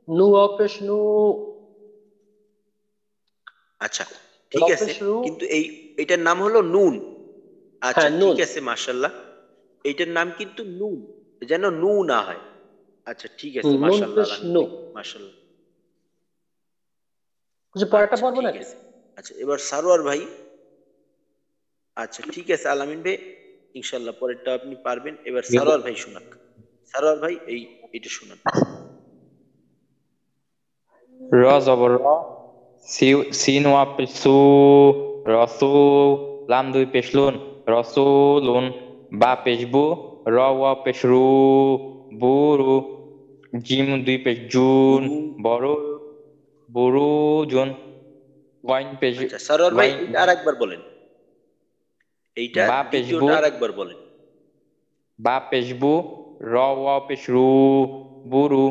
নু অপেশ নু, আচ্ছা ঠিক আছে, রপেশ রু। কিন্তু এটার নাম হলো নুন। আচ্ছা হ্যাঁ ঠিক নুন। আছে মাশাআল্লাহ, এইটার নাম কিন্তু নুন, যেন নু না হয়। আচ্ছা ঠিক আছে নুন মাশাআল্লাহ পেশ আলামিন নু। ভাই, মাশাআল্লাহ। পরেরটা আচ্ছা পড়বো ঠিক নাকি? আছে। আচ্ছা এবার সারোয়ার ভাই। আচ্ছা ঠিক আছে আলামিন ভাই, ইনশাআল্লাহ পরেরটা আপনি পারবেন। এবার সারোয়ার ভাই শোনাক, সারোয়ার ভাই এইটা শুনান। র জবর র, সিন ওয়া পেশ সু, রসু, লাম দুই পেশ লুন, রসুলুন, বা পেশ বু, র ওয়া পেশ রু, বুরু, জিম দুই পেশ জুন, গুরু। বড়, বুরুজুন, ওয়াইন পেশ আচ্ছা সারোয়ার ভাই ওয়াইন, এইটা আরেকবার বলেন, এইটা বা পেশ বু, দ্বিতীয়টা আরেকবার বলেন। বা পেশ বু, র ওয়া পেশ রু, বুরু,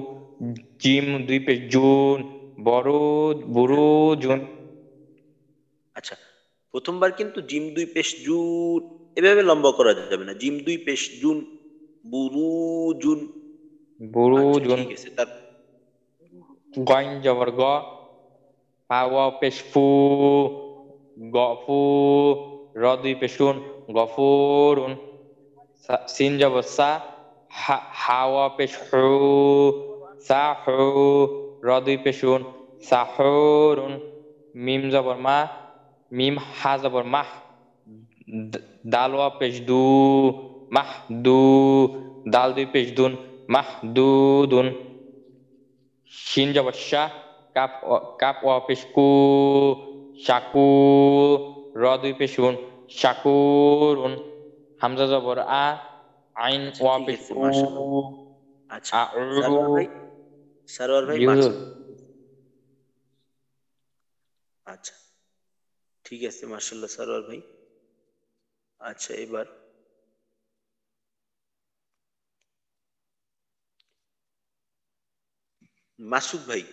জিম দুই পেশ জুন, বড়, বুরুজুন। আচ্ছা প্রথমবার কিন্তু জিম দুই পেশ জুন এভাবে লম্বা করা যাবে না, জিম দুই পেশ জুন, বুরুজুন। আচ্ছা বুরুজুন, ঠিক আছে, তার গইন জবর গ, ফা ওয়া পেশ ফু, গফু, র দুই পেশুন, গফুরুন, সিন জবর সা, হা ওয়া পেশ হু, সাহু, র দুই পেশুন, সাহুরুন, মিম জবর মা, মিম হা জবর মাহ, দাল ওয়া পেশ দু, মাহ দু, দাল দুই পেশ দুন, মাহ দুদুন, শিন জবর শা, কাপ ওয়া পেশ কু, শাকু, র দুই পেশুন, শাকুরুন, হামজা জবর আ, আইন আচ্ছা ওয়া ঠিক পেশ আছে উ, মাশাআল্লাহ। আচ্ছা আ সারোয়ার ভাই, সারোয়ার ভাই জি হুজুর। আচ্ছা ঠিক আছে মাশাআল্লাহ সারোয়ার ভাই। আচ্ছা এবার মাসুদ ভাই।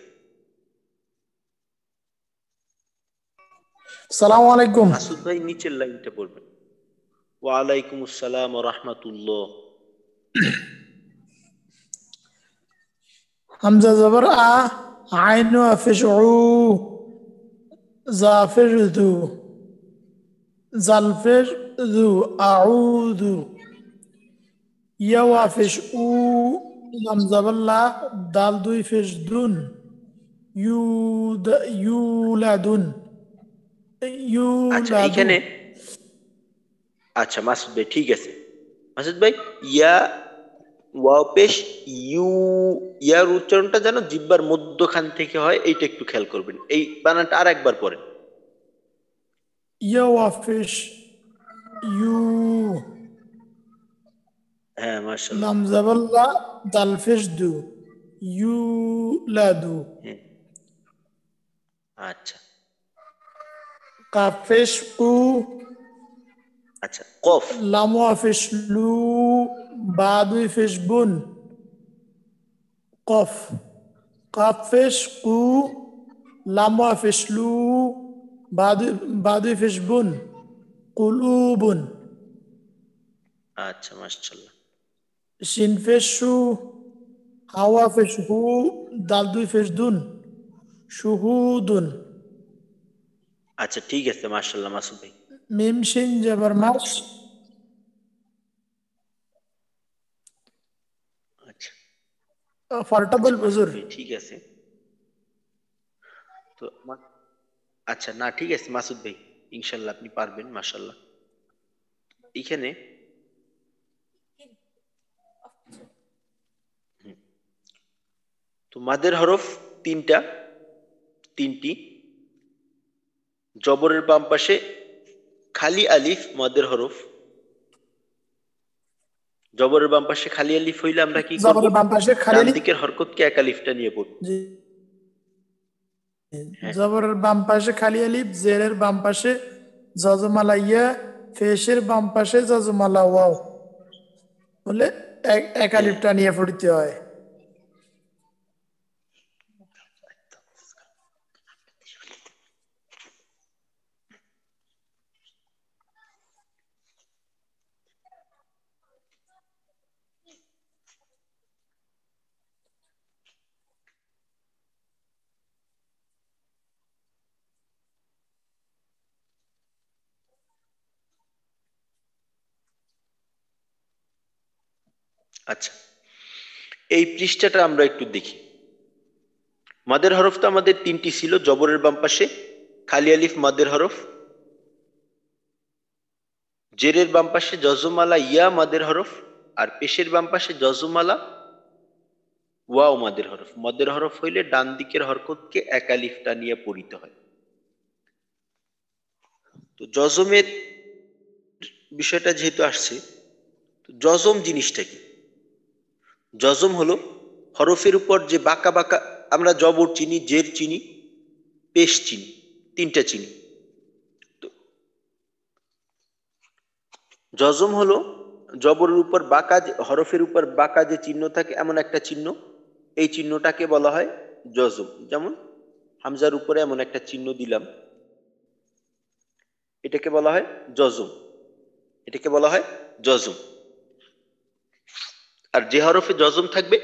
সালামু আলাইকুম। মাসুদ ভাই নিচের লাইনটা পড়বেন। ওয়ালাইকুম আসসালাম ওয়া রাহমাতুল্লাহ। হামজা জবর আ, আইন আফিস উ, জাফির দু, জালফির দু, আউদু, ইয়া আফিস আচ্ছা উ, লাম জবর লা, দাল দুই ফিস দুন, ইউলাদুন, আচ্ছা ইউলাদু। এইখানে আচ্ছা মাসুদ ভাই ঠিক আছে, মাসুদ ভাই ইয়া ওয়াও পেশ ইউ, ইয়ার উচ্চারণটা যেন জিহ্বার মধ্যখান থেকে হয়, এইটা একটু খেয়াল করবেন। এই বানানটা আর একবার পড়েন। ইয়া আফিস ইউ, হ্যাঁ মাশাআল্লাহ। লাম জবর লা, দাল ফিস দু, ইউলাদু, হ্যাঁ আচ্ছা কাফ ফিস উ, আচ্ছা কফ। লাম আফিস লু, বা দুই ফিস বুন, কফ, কাফ ফিস উ, লাম আফিস লু, বা দুই ফিস বুন, কুলুবুন, আচ্ছা মাশাআল্লাহ। শিন ফিস শু, হাওয়া ফিস হু, দাল দুই ফিস দুন, শুহুদুন, আচ্ছা ঠিক আছে মাশাআল্লাহ মাসুদ ভাই। মিম শিন জবর মাস, ফলটা বল হুজুর। ঠিক আছে, তো আচ্ছা না ঠিক আছে মাসুদ ভাই, ইনশাল্লাহ আপনি পারবেন, মাশাল্লাহ। এখানে তো মাদের হরফ তিনটি, জবরের বাম পাশে খালি আলিফ মাদের হরফ। জবরের বাম পাশে খালি আলিফ হইলে আমরা কি করব? জবরের বাম পাশে খালি ডান আলিফ, দিকের হরকতকে এক আলিফটা নিয়ে পড়ব। জি হ্যাঁ জবরের বাম পাশে খালি আলিফ, জেরের বাম পাশে জজমালা ইয়া, পেশের বাম পাশে জজমালা ওয়াও, বলে এক হ্যাঁ আলিফটা নিয়ে পড়তে হয়। আচ্ছা, এই পৃষ্ঠাটা আমরা একটু দেখি। মাদের হরফ তো আমাদের তিনটি ছিল, জবরের বাম পাশে খালি আলিফ মাদের হরফ, জেরের বাম পাশে জজমালা ইয়া মাদের হরফ, আর পেশের বাম পাশে জজমালা ওয়াও মাদের হরফ। মাদের হরফ হইলে ডান দিকের হরকতকে এক আলিফটা নিয়ে পড়িতে হয়। তো জজমের বিষয়টা যেহেতু আসছে, তো জজম জিনিসটা কি? জজম হলো হরফের উপর যে বাঁকা বাঁকা, আমরা জবর চিনি, জের চিনি, পেশ চিনি, তিনটা চিনি। তো জজম হলো জবরের উপর বাঁকা, হরফের উপর বাঁকা যে চিহ্ন থাকে এমন একটা চিহ্ন, এই চিহ্নটাকে বলা হয় জজম। যেমন হামজার উপরে এমন একটা চিহ্ন দিলাম, এটাকে বলা হয় জজম, এটাকে বলা হয় জজম। আর যে হরফে জজম থাকবে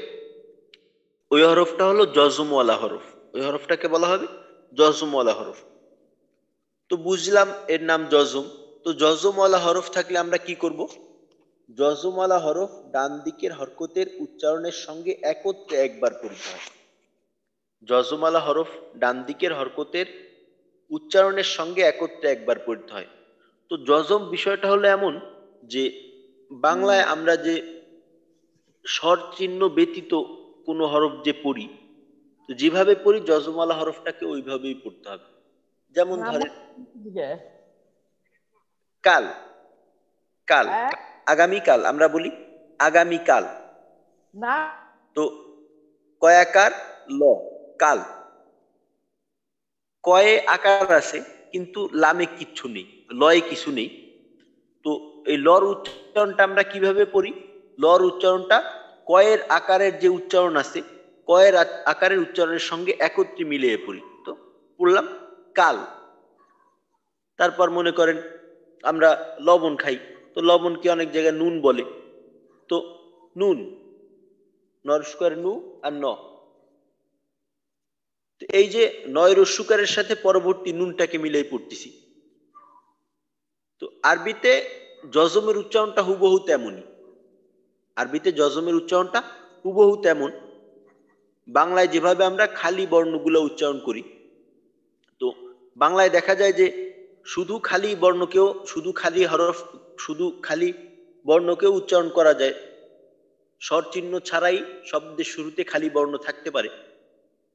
ওই হরফটা হলো জজমওয়ালা হরফ, ওই হরফটাকে বলা হবে জজমওয়ালা হরফ। তো বুঝলাম এর নাম জজম। তো জজমওয়ালা হরফ থাকলে আমরা কি করব? জজমওয়ালা হরফ ডান দিকের হরকতের উচ্চারণের সঙ্গে একত্রে একবার পড়তে হয়। জজমওয়ালা হরফ ডান দিকের হরকতের উচ্চারণের সঙ্গে একত্রে একবার পড়তে হয়। তো জজম বিষয়টা হলো এমন যে বাংলায় আমরা যে স্বর চিহ্ন ব্যতীত কোনো হরফ যে পড়ি, তো যেভাবে পড়ি জজমওয়ালা হরফটাকে ওইভাবেই পড়তে হবে। যেমন ধরেন কাল, কাল, আগামীকাল আমরা বলি আগামীকাল। না তো কয়াকার ল, কাল। কয়ে আকার আছে কিন্তু লামে কিচ্ছু নেই, লয়ে কিছু নেই। তো এই লর উচ্চারণটা আমরা কিভাবে পড়ি? লর উচ্চারণটা কয়ের আকারের যে উচ্চারণ আছে, কয়ের আকারের উচ্চারণের সঙ্গে একত্রে মিলিয়ে পড়ি। তো পড়লাম কাল। তারপর মনে করেন আমরা লবণ খাই, তো লবণকে অনেক জায়গায় নুন বলে, তো নুন, নরস্কয়ার নু আর ন, এই যে নয় রস্যুকারের সাথে পরবর্তী নুনটাকে মিলাই পড়তেছি। তো আরবিতে জজমের উচ্চারণটা হুবহু তেমনই, আরবিতে জজমের উচ্চারণটা হুবহু তেমন। বাংলায় যেভাবে আমরা খালি বর্ণগুলো উচ্চারণ করি, তো বাংলায় দেখা যায় যে শুধু খালি বর্ণকেও, শুধু খালি হরফ, শুধু খালি বর্ণকেও উচ্চারণ করা যায়, স্বর চিহ্ন ছাড়াই শব্দের শুরুতে খালি বর্ণ থাকতে পারে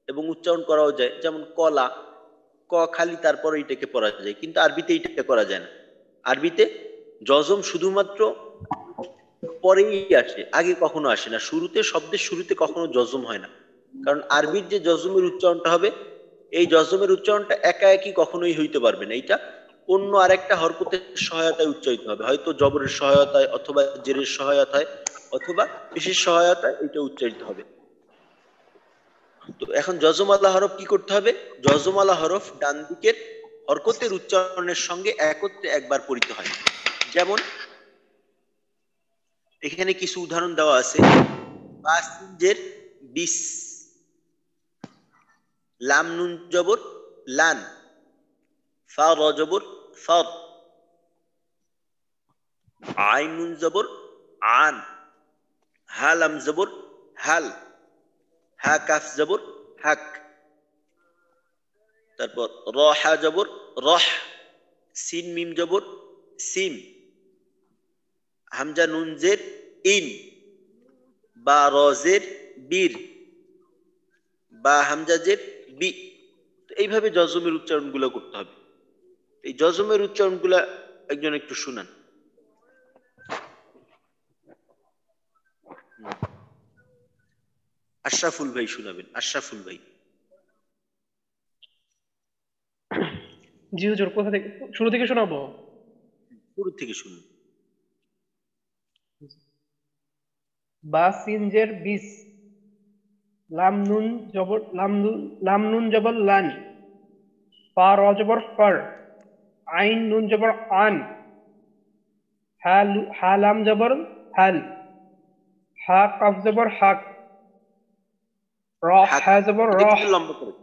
এবং উচ্চারণ করাও যায়। যেমন কলা, ক খালি, তারপরে এটাকে পড়া যায়, কিন্তু আরবিতে এইটা করা যায় না। আরবিতে জজম শুধুমাত্র পরেই আসে, আগে কখনো আসে না। শুরুতে, শব্দের শুরুতে কখনো জজম হয় না, কারণ আরবির যে জজমের উচ্চারণটা হবে, এই জজমের উচ্চারণটা একা একই কখনোই হইতে পারবে না। এটা অন্য আরেকটা হরকতের সহায়তায় উচ্চারিত হবে, হয়তো জবরের সহায়তায়, অথবা জেরের সহায়তায়, অথবা পেশের সহায়তায় এটা উচ্চারিত হবে। তো এখন জজমালা হরফ কি করতে হবে? জজমালা হরফ ডান দিকের হরকতের উচ্চারণের সঙ্গে একত্রে একবার পড়িতে হয়। যেমন এখানে কিছু উদাহরণ দেওয়া আছে। বাসিনজের বিস, লাম নুন জবর লান, ফা র জবর ফর, আইন নুন জবর আন, হা লাম জবর হাল, হা কাফ জবর হাক, তারপর র হা জবর রহ, সিন মিম জবর সিম, হামজা নুন জের ইন, বা রজের বীর, বা হামজা জের বি। এইভাবে জজমের উচ্চারণগুলো করতে হবে। এই জজমের উচ্চারণগুলা একজন একটু শুনান। আশরাফুল ভাই শোনাবেন, আশরাফুল ভাই। জি হুজুর, কোথা থেকে শুরু থেকে শোনাবো? শুরু থেকে শুনুন। বা সিন জের বিস, লাম নুন জবর লাম নুন জবর লান, ফা র জবর ফর, আইন নুন জবর আন, হা লাম জবর হাল, হা কাফ জবর হাক, র হাক, হা জবর এটা রহ, কিন্তু লম্বা করে।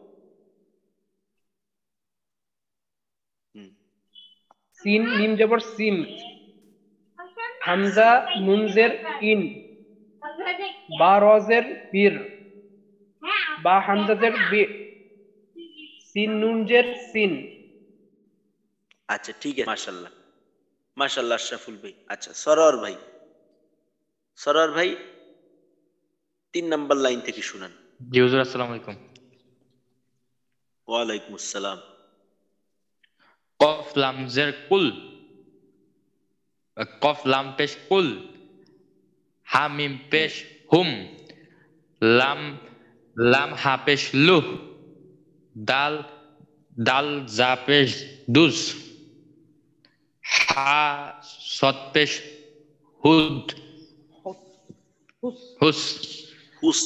সিন মিম জবর সিম, হামজা নুন জের ইন, বা র জের বীর, বা হামজা জের বি, সিন নুন জের সিন। আচ্ছা ঠিক আছে, মাশাআল্লাহ মাশাআল্লাহ আশরাফুল ভাই। আচ্ছা সরোয়ার ভাই, সরোয়ার ভাই 3 নাম্বার লাইন থেকে শুনান। জি হুজুর, আসসালামু আলাইকুম। ওয়ালাইকুম আসসালাম। কফ লাম জের কুল, কফ লাম পেশ কুল, হা মিম পেশ হুম, লাম লাম হা পেশ লুহ, দাল দাল জা পেশ দুস, হা সদ পেশ হুদ হুস, হুস।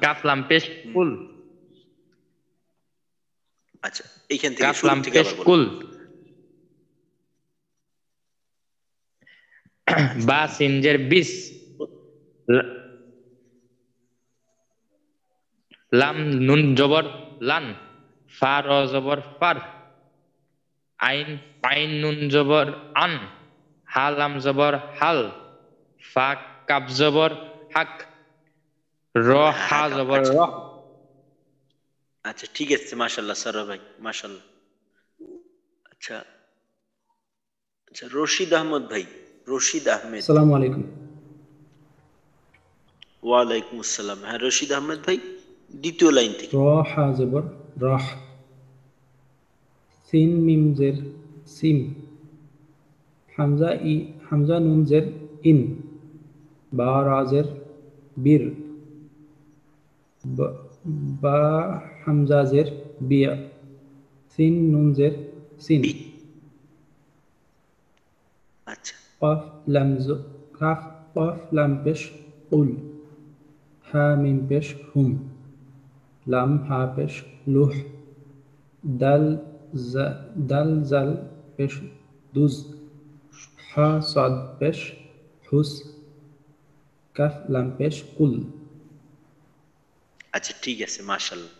কাফ লাম পেশ কুল, আচ্ছা এইখান থেকে কাফ শুরু লাম থেকে পেশ আবার বলেন। কুল, বা সিনজের বিস, লাম নুন জবর লান, ফা র জবর ফার, আইন আইন নুন জবর আন, হা লাম জবর হাল, ফা কাব জবর হাক, র হ্যাঁ হা হ্যাঁ জবর আচ্ছা রহ। আচ্ছা ঠিক আছে, মাশাআল্লাহ সরোয়ার ভাই, মাশাআল্লাহ। আচ্ছা আচ্ছা রশিদ আহমদ ভাই, রশিদ আহমেদ। আসসালামু আলাইকুম। ওয়ালাইকুম আসসালাম। হ্যাঁ রশিদ আহমেদ ভাই, দ্বিতীয় লাইন থেকে। র হা জবর রাহ, সিন মিম জের সিম, হামজা নুন জের ইন, বা রা জের বীর, বা হামজা জের বিয়া, সিন নুন জের সিন, বি। আচ্ছা কফ লাম পেশ উল, হা মিম পেশ হুম, লাম হা পেশ লুহ, দাল জাল পেশ দুজ, হা সাদ পেশ হুস, কাফ লাম পেশ কুল। আচ্ছা ঠিক আছে, মাশাআল্লাহ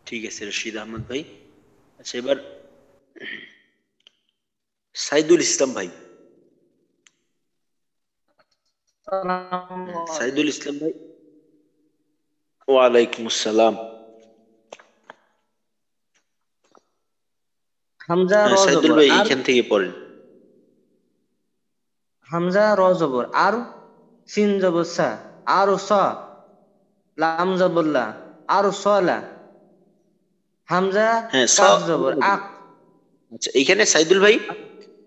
ঠিক আছে রশিদ আহমদ ভাই। আচ্ছা এবার সাইদুল ইসলাম ভাই। সাইদুল ইসলাম ভাই। ওয়ালাইকুম আসসালাম। হামজা র সাইদুল জবর ভাই আর, এইখান থেকে পড়েন। হামজা র জবর আর, সিন জবর সা, আর স, লাম জবর লা, আর সলা, হামজা হ্যাঁ কাফ জবর আক, আচ্ছা এইখানে সাইদুল ভাই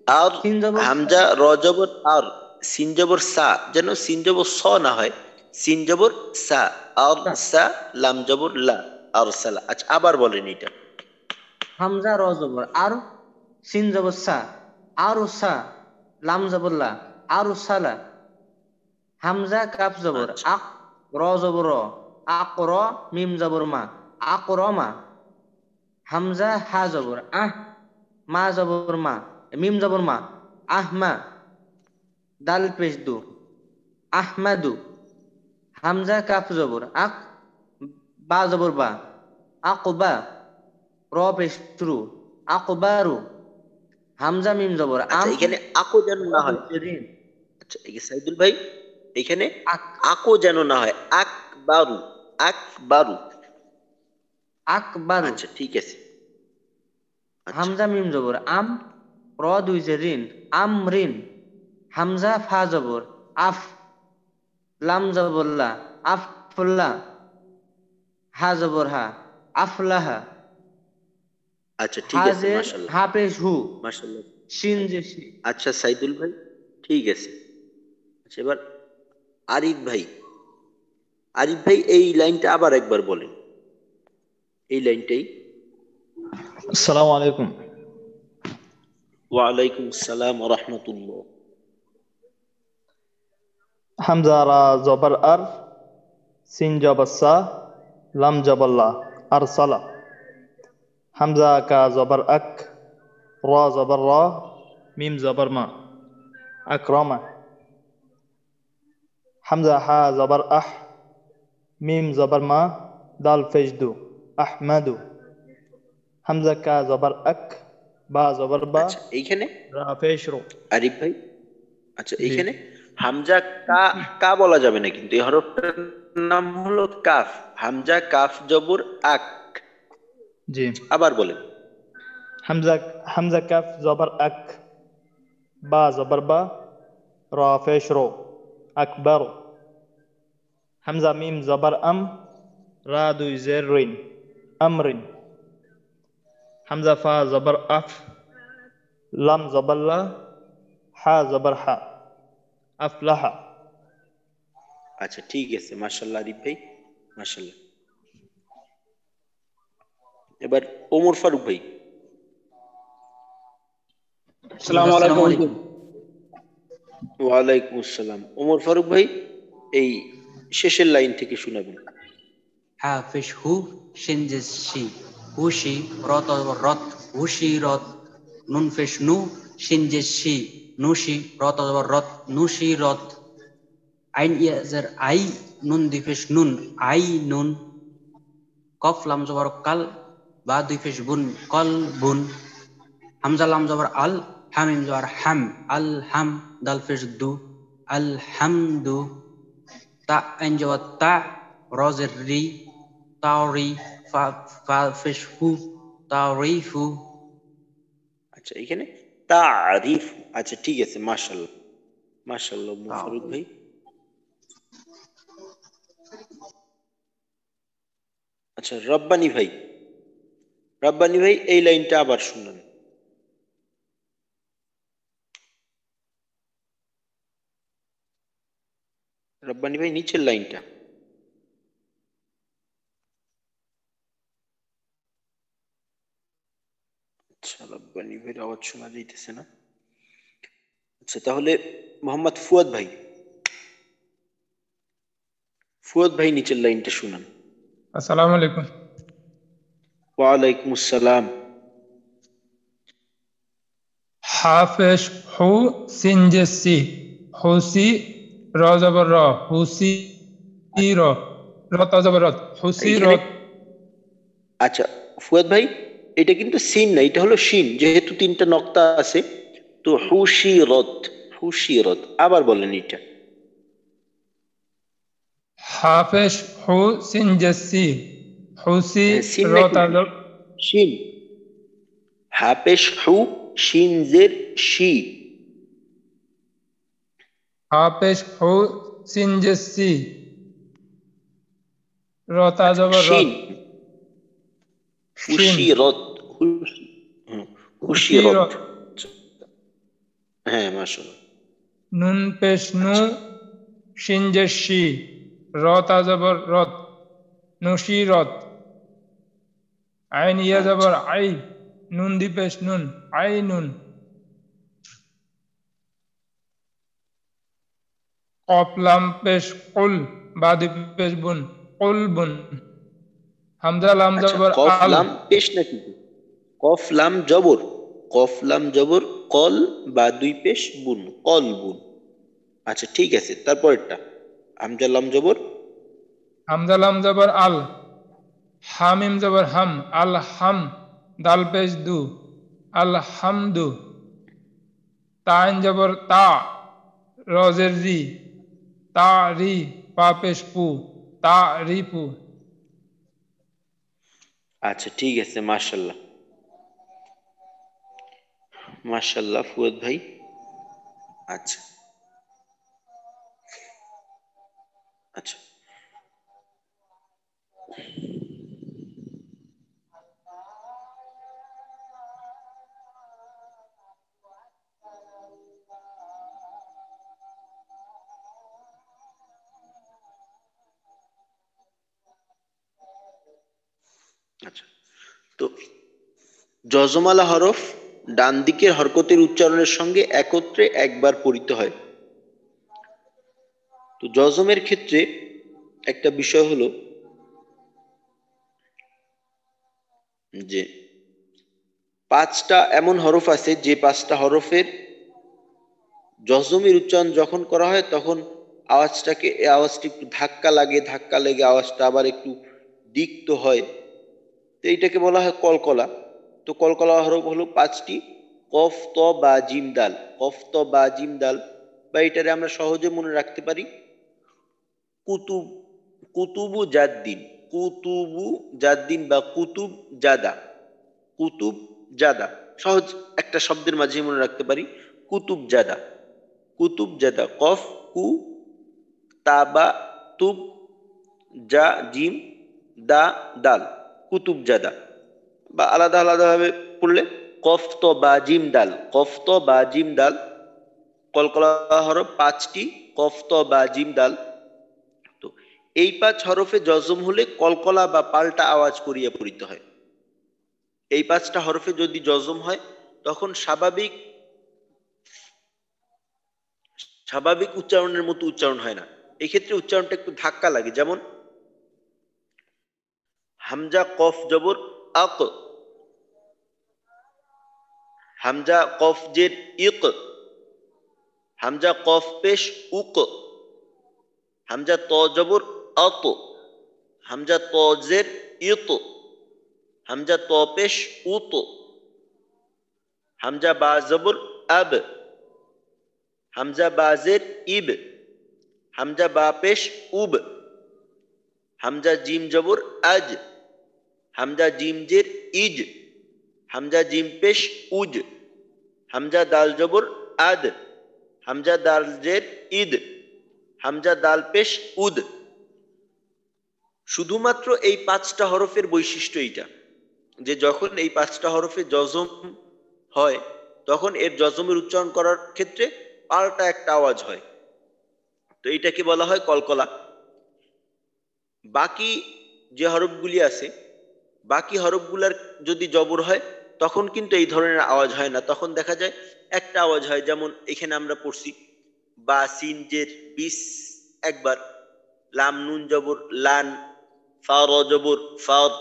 আর সিন জবর হামজা র জবর আর, সিন জবর সা, যেন সিন জবর স না হয়, সিন জবর সা, আর সা, লাম জবর লা, আর সালা। আচ্ছা আবার বলেন এটা। হামজা র জবর আর, সিন জবর সা, আর সা, লাম জবর লা, আর সালা, হামজা কাফ জবর আচ্ছা আক, র জবর র, আক র, মিম জবর মা, আক র মা, হামজা হা জবর আহ, মা জবর মা, মিম জবর মা, আহমা, দাল পেশ দু, আহমাদু, হামজা কাফ জবর আক, বা জবর বা, আকবা, র পেশ শুরু, আকবারু, হামজা মিম জবর আচ্ছা আম, এখানে আকো যেন র না হয়। পেশ রিন, আচ্ছা এই সাইদুল ভাই এখানে আক, আকো যেন না হয়, আকবারু, আকবারু। আকবারু। আচ্ছা ঠিক আছে। আচ্ছা হামজা মিম জবর আম, র দুই জের রিন, আমরিন। হামজা ফা জবর আফ, লাম জবর লা, আফলা। হা জবর হা, আফলাহা। আচ্ছা ঠিক আছে, হাজের মাশাআল্লাহ হা পেশ হু, মাশাআল্লাহ। শিন যে শি। আচ্ছা সাইদুল ভাই, ঠিক আছে। আচ্ছা এবার আরিফ ভাই, আরিফ ভাই এই লাইনটা আবার একবার বলেন, এই লাইনটাই। আসসালামু আলাইকুম। ওয়ালাইকুম আসসালাম ওয়া রাহমাতুল্লাহ। হামজা রা জবর আর, সিন জবর সা, লাম জবর লা, আরসালা। হামজা কা জবর আক, রা জবর রা, মিম জবর মা, আকরামা। হামজা হা জবর আহ, মিম জবর মা, দাল পেশ দু, আহমাদু। হামজা কা জবর আক, বা জবর বা, আচ্ছা এইখানে রা পেশ রো। আরিফ ভাই, আচ্ছা জি এইখানে হামজা কা, কা বলা যাবে না কিন্তু, এই হরফটার নাম হলো কাফ। হামজা কাফ জবর আক। জি। আবার বলেন। হামজা হামজা কাফ জবর আক, বা জবর বা, রা পেশ রো, আকবার। হামজা মিম জবর আম, রা দুই জের রিন, আমরিন। হামজা ফা জবর আফ, লাম জবর লা, হা জবর হা, আফলাহা। আচ্ছা ঠিক আছে, মাশাআল্লাহ আরিফ ভাই, মাশাআল্লাহ। এবার ওমর ফারুক ভাই। হুজুর, আসসালামু আসসালামু আলাইকুম হুজুর। আলাইকুম। ওয়ালাইকুম আসসালাম। ওমর ফারুক ভাই এই শেষের লাইন থেকে শোনাবেন। হা পেশ হু, শিন যে শি, হুশি। রত রত, হুশি রত। নুন পেশ নু, শিন যে শি, নুশি। রত রত, নুশি রত। আইন ইয়াজের আই, নুন দুই পেশ নুন, আই নুন। কফ লাম জবর কাল, বা দুই পেশ বুন, কল বুন। হামজা লাম জবর আল, হামিম জবর হাম, আল হাম। দাল পেশ দু, আল হামদু। তা আইন জবর তা, রজের রি, তাওরি। ফা ফা পেশ ফু, তাওরিফু। আচ্ছা এখানে তারিফ। আচ্ছা ঠিক আছে, মাশাআল্লাহ মাশাআল্লাহ ওমর ফারুক ভাই। আচ্ছা রব্বানী ভাই, রব্বানী ভাই এই লাইনটা আবার শুনুন। রব্বানী ভাই নিচের লাইনটা। আচ্ছা রব্বানী ভাইয়ের আওয়াজ শোনা যাইতেছে না। আচ্ছা তাহলে মোহাম্মদ ফুয়াদ ভাই, ফুয়াদ ভাই নিচের লাইনটা শুনান। আসসালামু আলাইকুম। ওয়ালাইকুম আসসালাম। হাফেশ হু, সিন যে সি, হুসি। র জবর র, হুসি র। রত জবর রত, হুসি এইখানে রত। আচ্ছা ফুয়াদ ভাই, এটা কিন্তু সিন না, এটা হলো শিন, যেহেতু তিনটা নক্তা আছে। তো হুশিরত, হুশিরত। আবার বলেন এটা। হাফেশ হু, সিন যে সি, হুসি। হ্যাঁ সিন রত নাকি শিন? হাপেশ হু, শিন জের শি। হাফেশ হু, সিন যে সি, রতা আচ্ছা জবর রত, শিন, শিন। হুশিরত, হুশি, হুসি হুশিরত। রত। হ্যাঁ মাশাআল্লাহ। নুন পেশ নু, আচ্ছা শিন যে শি। রতা জবর রত, নুশি রত। আইন ইয়া আচ্ছা জবর আই, নুন দি পেশ নুন, আই নুন। কফ লাম পেশ কুল, বা দি পেশ বুন, কুল বুন। হামজা লাম আচ্ছা জবর কফ আল। লাম পেশ না কিন্তু, কফ লাম জবর, কফ লাম জবর কল, বা দুই পেশ বুন, কল বুন। আচ্ছা ঠিক আছে, তারপরেরটা হামজা লাম জবর। হামজা লাম জবর আল, হামিম জবর হাম, আল হাম। দাল পেশ দু, আল হামদু। তাইন জবর তা, রজের রি, তা রি। পা পেশ পু, তা রিপু। আচ্ছা ঠিক আছে, মাশাআল্লাহ মাশাআল্লাহ ফুয়াদ ভাই। আচ্ছা আচ্ছা আচ্ছা তো যজমালা হরফ ডান দিকের হরকতের উচ্চারণের সঙ্গে একত্রে একবার পড়িতে হয়। তো যজমের ক্ষেত্রে একটা বিষয় হলো যে পাঁচটা এমন হরফ আছে যে পাঁচটা হরফের যজমের উচ্চারণ যখন করা হয় তখন আওয়াজটা একটু ধাক্কা লেগে আওয়াজটা আবার একটু দিক্ত হয়। তো এইটাকে বলা হয় কলকলা। তো কলকলা হরফ হলো পাঁচটি, কফ ত বা জিম দাল। কফ ত বা জিম দাল, বা এটারে আমরা সহজে মনে রাখতে পারি কুতুব, কুতুবু জাদ্দিন, কুতুবু জাদ্দিন বা কুতুব জাদা, কুতুব জাদা। সহজ একটা শব্দের মাঝে মনে রাখতে পারি কুতুব জাদা, কুতুব জাদা। কফ কু তাবা তুব জা জিম দা দাল, কুতুব জাদা। বা আলাদা আলাদা ভাবে পড়লে কফ তো বা জিম দাল, কফ তো বা জিম দাল। কলকলা হরফ পাঁচটি, কফ তো বা জিম দাল। তো এই পাঁচ হরফে যজম হলে কলকলা বা পাল্টা আওয়াজ করিয়া পড়িতে হয়। এই পাঁচটা হরফে যদি যজম হয় তখন স্বাভাবিক উচ্চারণের মতো উচ্চারণ হয় না। এক্ষেত্রে উচ্চারণটা একটু ধাক্কা লাগে। যেমন হামজা কফ জবর আক, হামজা কফ জের ইক, হামজা কফ পেশ উক, হামজা ত জবর আত, হামজা ত জের ইত, হামজা ত পেশ উত, হামজা বা জবর আব, হামজা বা জের ইব, হামজা বা পেশ উব, হামজা জিম জবর আজ, হামজা জিম জের ইজ, হামজা জিম পেশ উজ, হামজা দাল জবর আদ, হামজা দাল জের ইদ, হামজা দাল পেশ উদ। শুধুমাত্র এই পাঁচটা হরফের বৈশিষ্ট্য এইটা যে যখন এই পাঁচটা হরফে যজম হয় তখন এর যজমের উচ্চারণ করার ক্ষেত্রে পাল্টা একটা আওয়াজ হয়। তো এইটাকে বলা হয় কলকলা। বাকি যে হরফগুলি আছে, বাকি হরফগুলার যদি জবর হয় তখন কিন্তু এই ধরনের আওয়াজ হয় না, তখন দেখা যায় একটা আওয়াজ হয়। যেমন এখানে আমরা পড়ছি বা সিন জের বিস একবার, লাম নুন জবর লান, ফা র জবর ফার,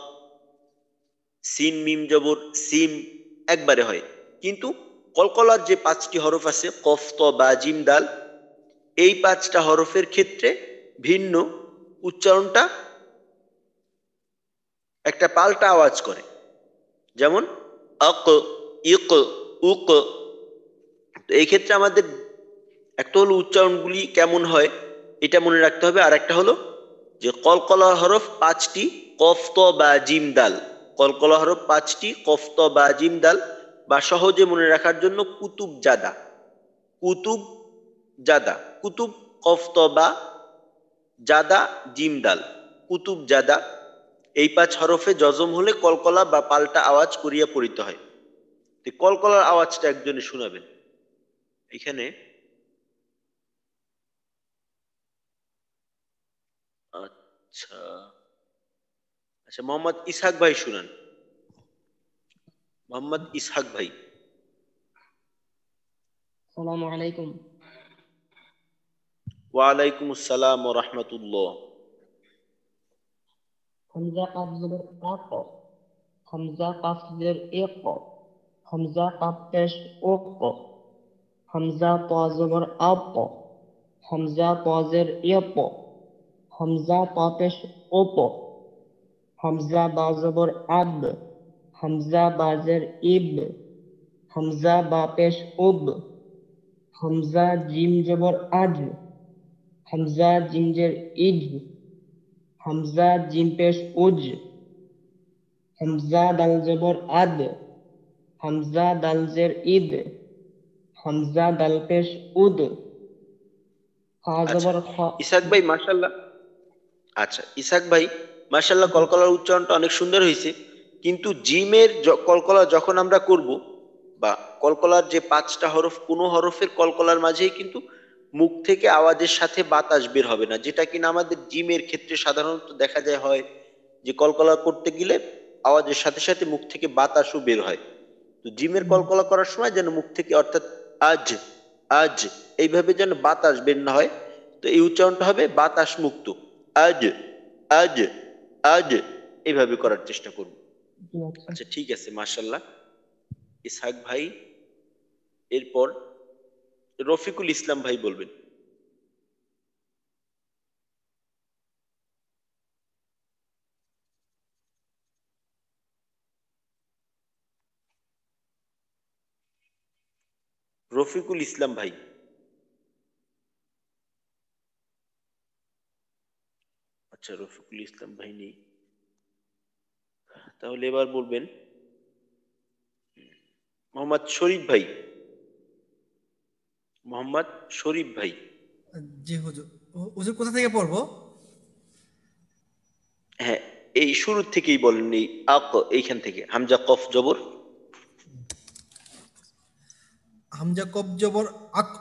সিন মিম জবর সিম একবারে হয়। কিন্তু কলকলার যে পাঁচটি হরফ আছে কফ ত বা জিম দাল, এই পাঁচটা হরফের ক্ষেত্রে ভিন্ন উচ্চারণটা একটা পাল্টা আওয়াজ করে। যেমন আক, ইক, উক। এই ক্ষেত্রে আমাদের একটা হলো উচ্চারণগুলি কেমন হয় এটা মনে রাখতে হবে, আর একটা হলো যে কলকলা হরফ পাঁচটি, কফ ত বা জিম দাল। কলকলা হরফ পাঁচটি, কফ ত বা জিম দাল, বা সহজে মনে রাখার জন্য কুতুব জাদা, কুতুব জাদা, কুতুব কফ ত বা জাদা জিম দাল, কুতুব জাদা। এই পাঁচ হরফে যজম হলে কলকলা বা পাল্টা আওয়াজ করিয়া পড়িতে হয়। কলকলার আওয়াজটা একজনে শোনাবেন এখানে। আচ্ছা আচ্ছা, মোহাম্মদ ইসহাক ভাই শুনান, মোহাম্মদ ইসহাক ভাই। আসসালামু আলাইকুম। ওয়ালাইকুম আসসালাম ওয়া রাহমাতুল্লাহ। হামজা কাফ জবর কাফ, হামজা কাফ জের ইক, হামজা কাফ পেশ উক, হামজা ত জবর আত, হামজা ত জের ইত, হামজা ত পেশ উত, হামজা বা জবর আদ, হামজা বা জের ইব, হামজা বা পেশ উব, হামজা জিম জবর আজ, হামজা জিম জের ইজ, হামজা জিম পেশ উজ, হামজা দাল জবর আদ, হামজা দাল জের ইদ, হামজা দাল পেশ উদ, হা আচ্ছা জবর খ। ইসাক ভাই মাশাআল্লাহ। আচ্ছা ইসাক ভাই মাশাআল্লাহ, কলকলার উচ্চারণটা অনেক সুন্দর হয়েছে, কিন্তু জিমের কলকলা যখন আমরা করব, বা কলকলার যে 5টা হরফ, কোনো হরফের কলকলার মাঝেই কিন্তু মুখ থেকে আওয়াজের সাথে বাতাস বের হবে না, যেটা কিনা আমাদের জিমের ক্ষেত্রে সাধারণত দেখা যায় হয় যে কলকলা করতে গেলে আওয়াজের সাথে সাথে মুখ থেকে বাতাসও বের হয়। তো জিমের কলকলা করার সময় যেন মুখ থেকে, অর্থাৎ আজ আজ এইভাবে যেন বাতাস বের না হয়, তো এই উচ্চারণটা হবে বাতাস মুক্ত, আজ আজ আজ, এইভাবে করার চেষ্টা করব। জি আচ্ছা। আচ্ছা ঠিক আছে মাশাআল্লাহ ইসহাক ভাই। এরপর রফিকুল ইসলাম ভাই বলবেন। রফিকুল ইসলাম ভাই। আচ্ছা রফিকুল ইসলাম ভাই নেই, তাহলে এবার বলবেন মোহাম্মদ শরীফ ভাই। মোহাম্মদ শরীফ ভাই। জি হুজুর। হুজুর কোথা থেকে পড়বো? হ্যাঁ এই শুরু থেকেই বলেন, এই আক, এইখান থেকে হামজা কফ জবর। হামজা কব জবর আক,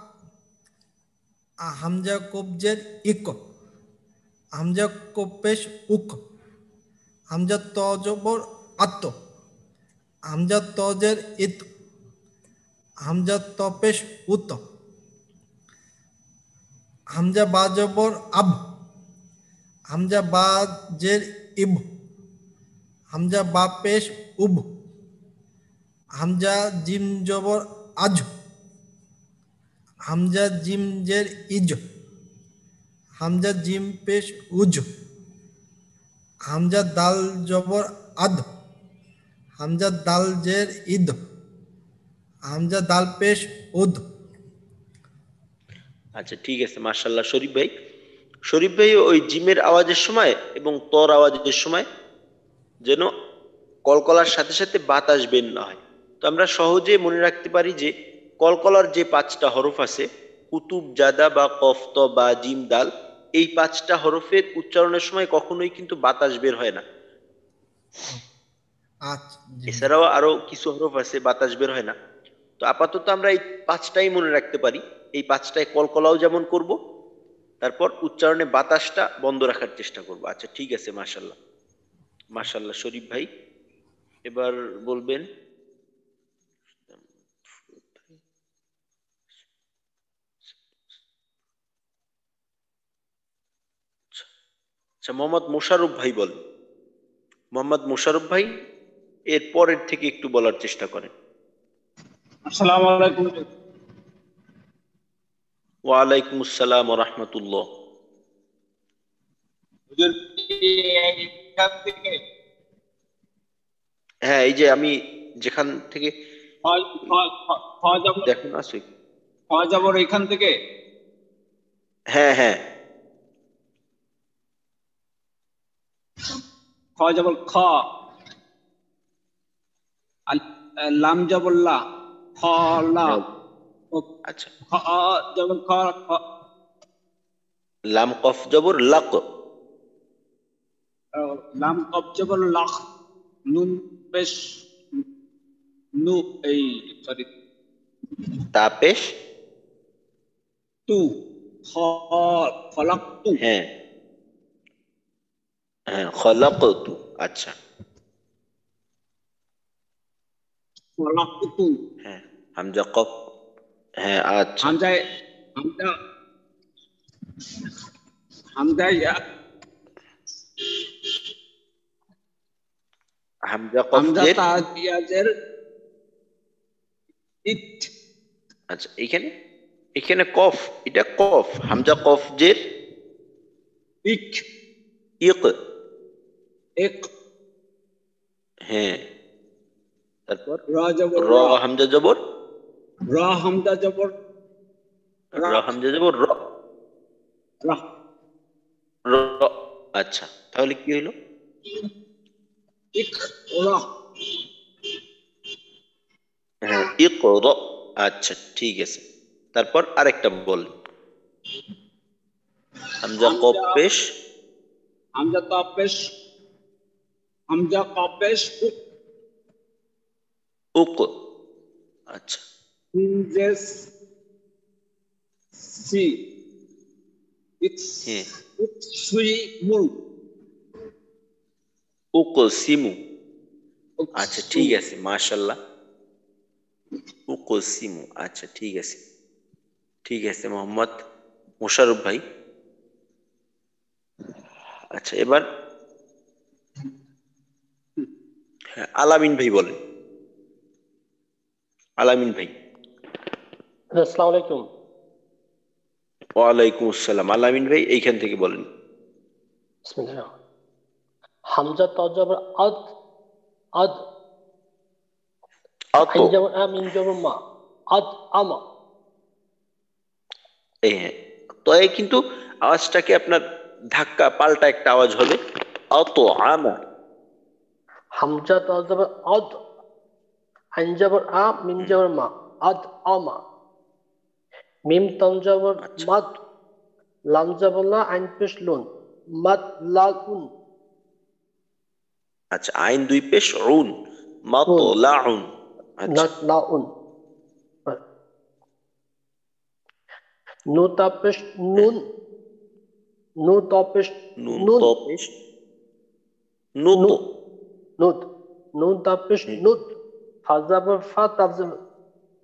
হামজা কবজের ইক, হামজা কপেশ উক, হামজা ত জবর আত্ম, হামজা তজের ইত, হামজা তপেশ উত, হামজা বা জবর আব, হামজা বা জের ইব, হামজা বা পেশ উব, হামজা জিম জবর আজ, হামজা জিম জের ইজ, হামজা জিম পেশ উজ, হামজা দাল জবর আদ, হামজা দাল জের ইদ, হামজা দাল পেশ উদ। আচ্ছা ঠিক আছে মাশাআল্লাহ শরীফ ভাই। শরীফ ভাই ওই জিমের আওয়াজের সময় এবং তর আওয়াজের সময় যেন কলকলার সাথে সাথে বাতাস বের না হয়। তো আমরা সহজে মনে রাখতে পারি যে কলকলার যে 5টা হরফ আছে, কুতুব জাদা বা কফ ত বা জিম দাল, এই 5টা হরফের উচ্চারণের সময় কখনোই কিন্তু বাতাস বের হয় না। আচ্ছা জি হুজুর। এছাড়াও আরো কিছু হরফ আছে বাতাস বের হয় না। তো আপাতত আমরা এই 5টাই মনে রাখতে পারি, এই 5টায় কলকলাও যেমন করব, তারপর উচ্চারণে বাতাসটা বন্ধ রাখার চেষ্টা করব। আচ্ছা ঠিক আছে মাশাআল্লাহ। মাশাআল্লাহ শরীফ ভাই। এবার বলবেন আচ্ছা মোহাম্মদ মোশাররফ ভাই বলেন। মোহাম্মদ মোশাররফ ভাই এর পরের থেকে একটু বলার চেষ্টা করেন। আসসালামু আলাইকুম। ওয়ালাইকুম আসসালাম ওয়া রাহমাতুল্লাহ। হুজুর কি এখান থেকে? হ্যাঁ এই যে আমি যেখান থেকে দেখুন আছে, খ জবর এখান থেকে। হ্যাঁ হ্যাঁ খ জবর খ, লাম জবর লা, খ লা। আচ্ছা খ জবর খ, লাম কফ জবর লাক, লাম কফ জবর লাখ, নুন পেশ নু, এই সরি তা পেশ তু, খ খলাক তু। হ্যাঁ হ্যাঁ খলাকতু। আচ্ছা খলাক তু। হ্যাঁ হামজা কফ, হ্যাঁ আচ্ছা হামজায় হামজা হামজায় হামজা কফ হামজা জের, তাজিয়াজের ইট। আচ্ছা এখানে এখানে কফ, এটা কফ, হামজা কফ জের ইক, ইক, এক। হ্যাঁ তারপর রা জবর র, রা, হামজা জবর রা হামজা জবর র, হামজা জবর র, রা। র। আচ্ছা তাহলে কি হইলো? ইকরা হ্যাঁ ইকরা। আচ্ছা ঠিক আছে, তারপর আরেকটা বল। হামজা কফ হামজা পেশ হামজা তা পেশ হামজা কা পেশ উক। আচ্ছা ইনজেস সি ইটস হ্যাঁ ইটস সুই মুল উক সিমু। আচ্ছা ঠিক আছে, মাশাল্লাহ। উক সিমু। আচ্ছা ঠিক আছে, ঠিক আছে মোহাম্মদ মোশাররফ ভাই। আচ্ছা এবার হ্যাঁ, আলামিন ভাই বলেন। আলামিন ভাই। আসসালামু আলাইকুম। ওয়ালাইকুম আসসালাম। আলামিন ভাই এইখান থেকে বলেন। বিসমিল্লাহ। হামজা তাজবর আদ, আদ আত। আইন জবর আ মিম জবর মা, আদ আমা। এই হ্যাঁ, তো এই কিন্তু আওয়াজটাকে আপনার ধাক্কা পাল্টা একটা আওয়াজ হবে। আত আমা। হামজা তাজবর আদ, আইন জবর আ মিম জবর মা, আদ আমা। মিম তান জবর আচ্ছা মাদ, লাম জবর লা, আইন পেশ লুন, মাদ লাউন। আচ্ছা, আইন দুই পেশ উন, মাতলাউন। আচ্ছা নাত লাউন। নু তা পেশ হ্যাঁ, নুন, নু তা পেশ নুন নুন, ত পেশ নুত। নু নুত, নুন তা পেশ হুম, নুত। ফাজাবর ফা তাজের,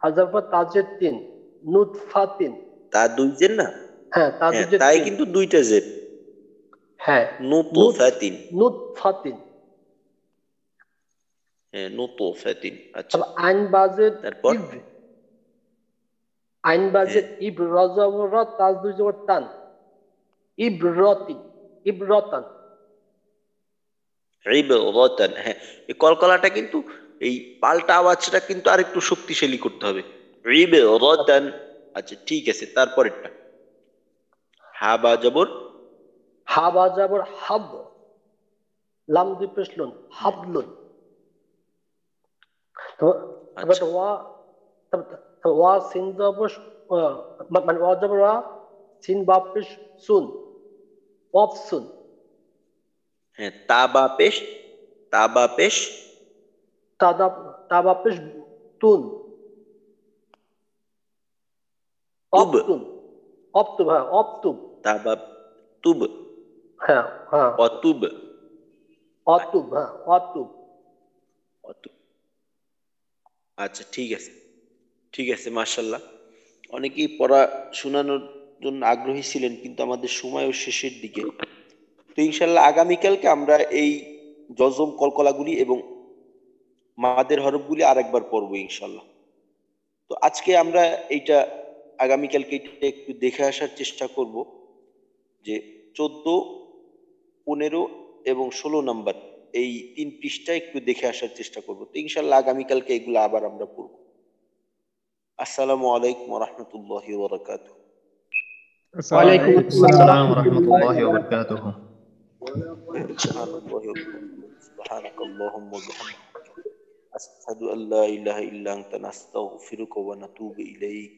ফাজাবর তাজের তিন, নুত ফাতিন। তা দুই জের না? হ্যাঁ হ্যাঁ তাজের তাই তিন। কিন্তু দুইটা জের। হ্যাঁ Nut Nut, Fatin. Nut Fatin. হ্যাঁ নুত ফাতিন। আচ্ছা তারপর আইন বাজের তারপর ইব, আইন হ্যাঁ বাজের ইব, রজবর র, তাজ দুই জবর তান, ইব্রতিন, ইব্রতান। ইবরাতান। হ্যাঁ এই কলকলাটা কিন্তু এই পাল্টা আওয়াজটা কিন্তু আরেকটু শক্তিশালী করতে হবে। ইবরাতান। আচ্ছা ঠিক আছে, তারপরেরটা হা বা জবর হা বাজাবর হাব, লাম দুই পেশ লুন, হুম, হাবলুন। তো তারপর আচ্ছা ওয়া, তারপর ওয়া সিন জবর মানে ওয়া জবর ওয়া, সিন বা পেশ সুন, অফসুন। হ্যাঁ তা বা পেশ, তা বা পেশ তাদা, তা বা পেশ তুন, তুব। অপতুন, অপতুব। হ্যাঁ অপতুব। তা বা তুব, হ্যাঁ হ্যাঁ অতুব। অতুব। হ্যাঁ অতুব। অতুব। আচ্ছা ঠিক আছে, ঠিক আছে মাশাল্লাহ। অনেকেই পড়া শোনানোর জন্য আগ্রহী ছিলেন, কিন্তু আমাদের সময়ও শেষের দিকে। তো ইনশাল্লাহ আগামীকালকে আমরা এই জজম কলকলাগুলি এবং মাদের হরফগুলি আরেকবার পড়বো ইনশাল্লাহ। তো আজকে আমরা এইটা আগামীকালকে এটা একটু দেখে আসার চেষ্টা করব যে 14, 15 এবং 16 নাম্বার এই 3 পৃষ্ঠা একটু দেখে আসার চেষ্টা করব। তো ইনশাল্লাহ আগামীকালকে এগুলো আবার আমরা পড়ব। আসসালামু আলাইকুম ওয়া রাহমাতুল্লাহি ওয়া বারাকাতুহু। ওয়ালাইকুম وعليكم আসসালাম السلام ওয়া ورحمة রাহমাতুল্লাহি الله ওয়া বারাকাতুহু। وبركاته. সুবহানাল্লাহি ওয়া বিহামদিহি সুবহানাকাল্লাহুম্মা ওয়া বিহামদিকা আশহাদু আল্লা ইলাহা ইল্লা আনতা নাস্তাগফিরুকা ওয়া নাতুবু ইলাইক।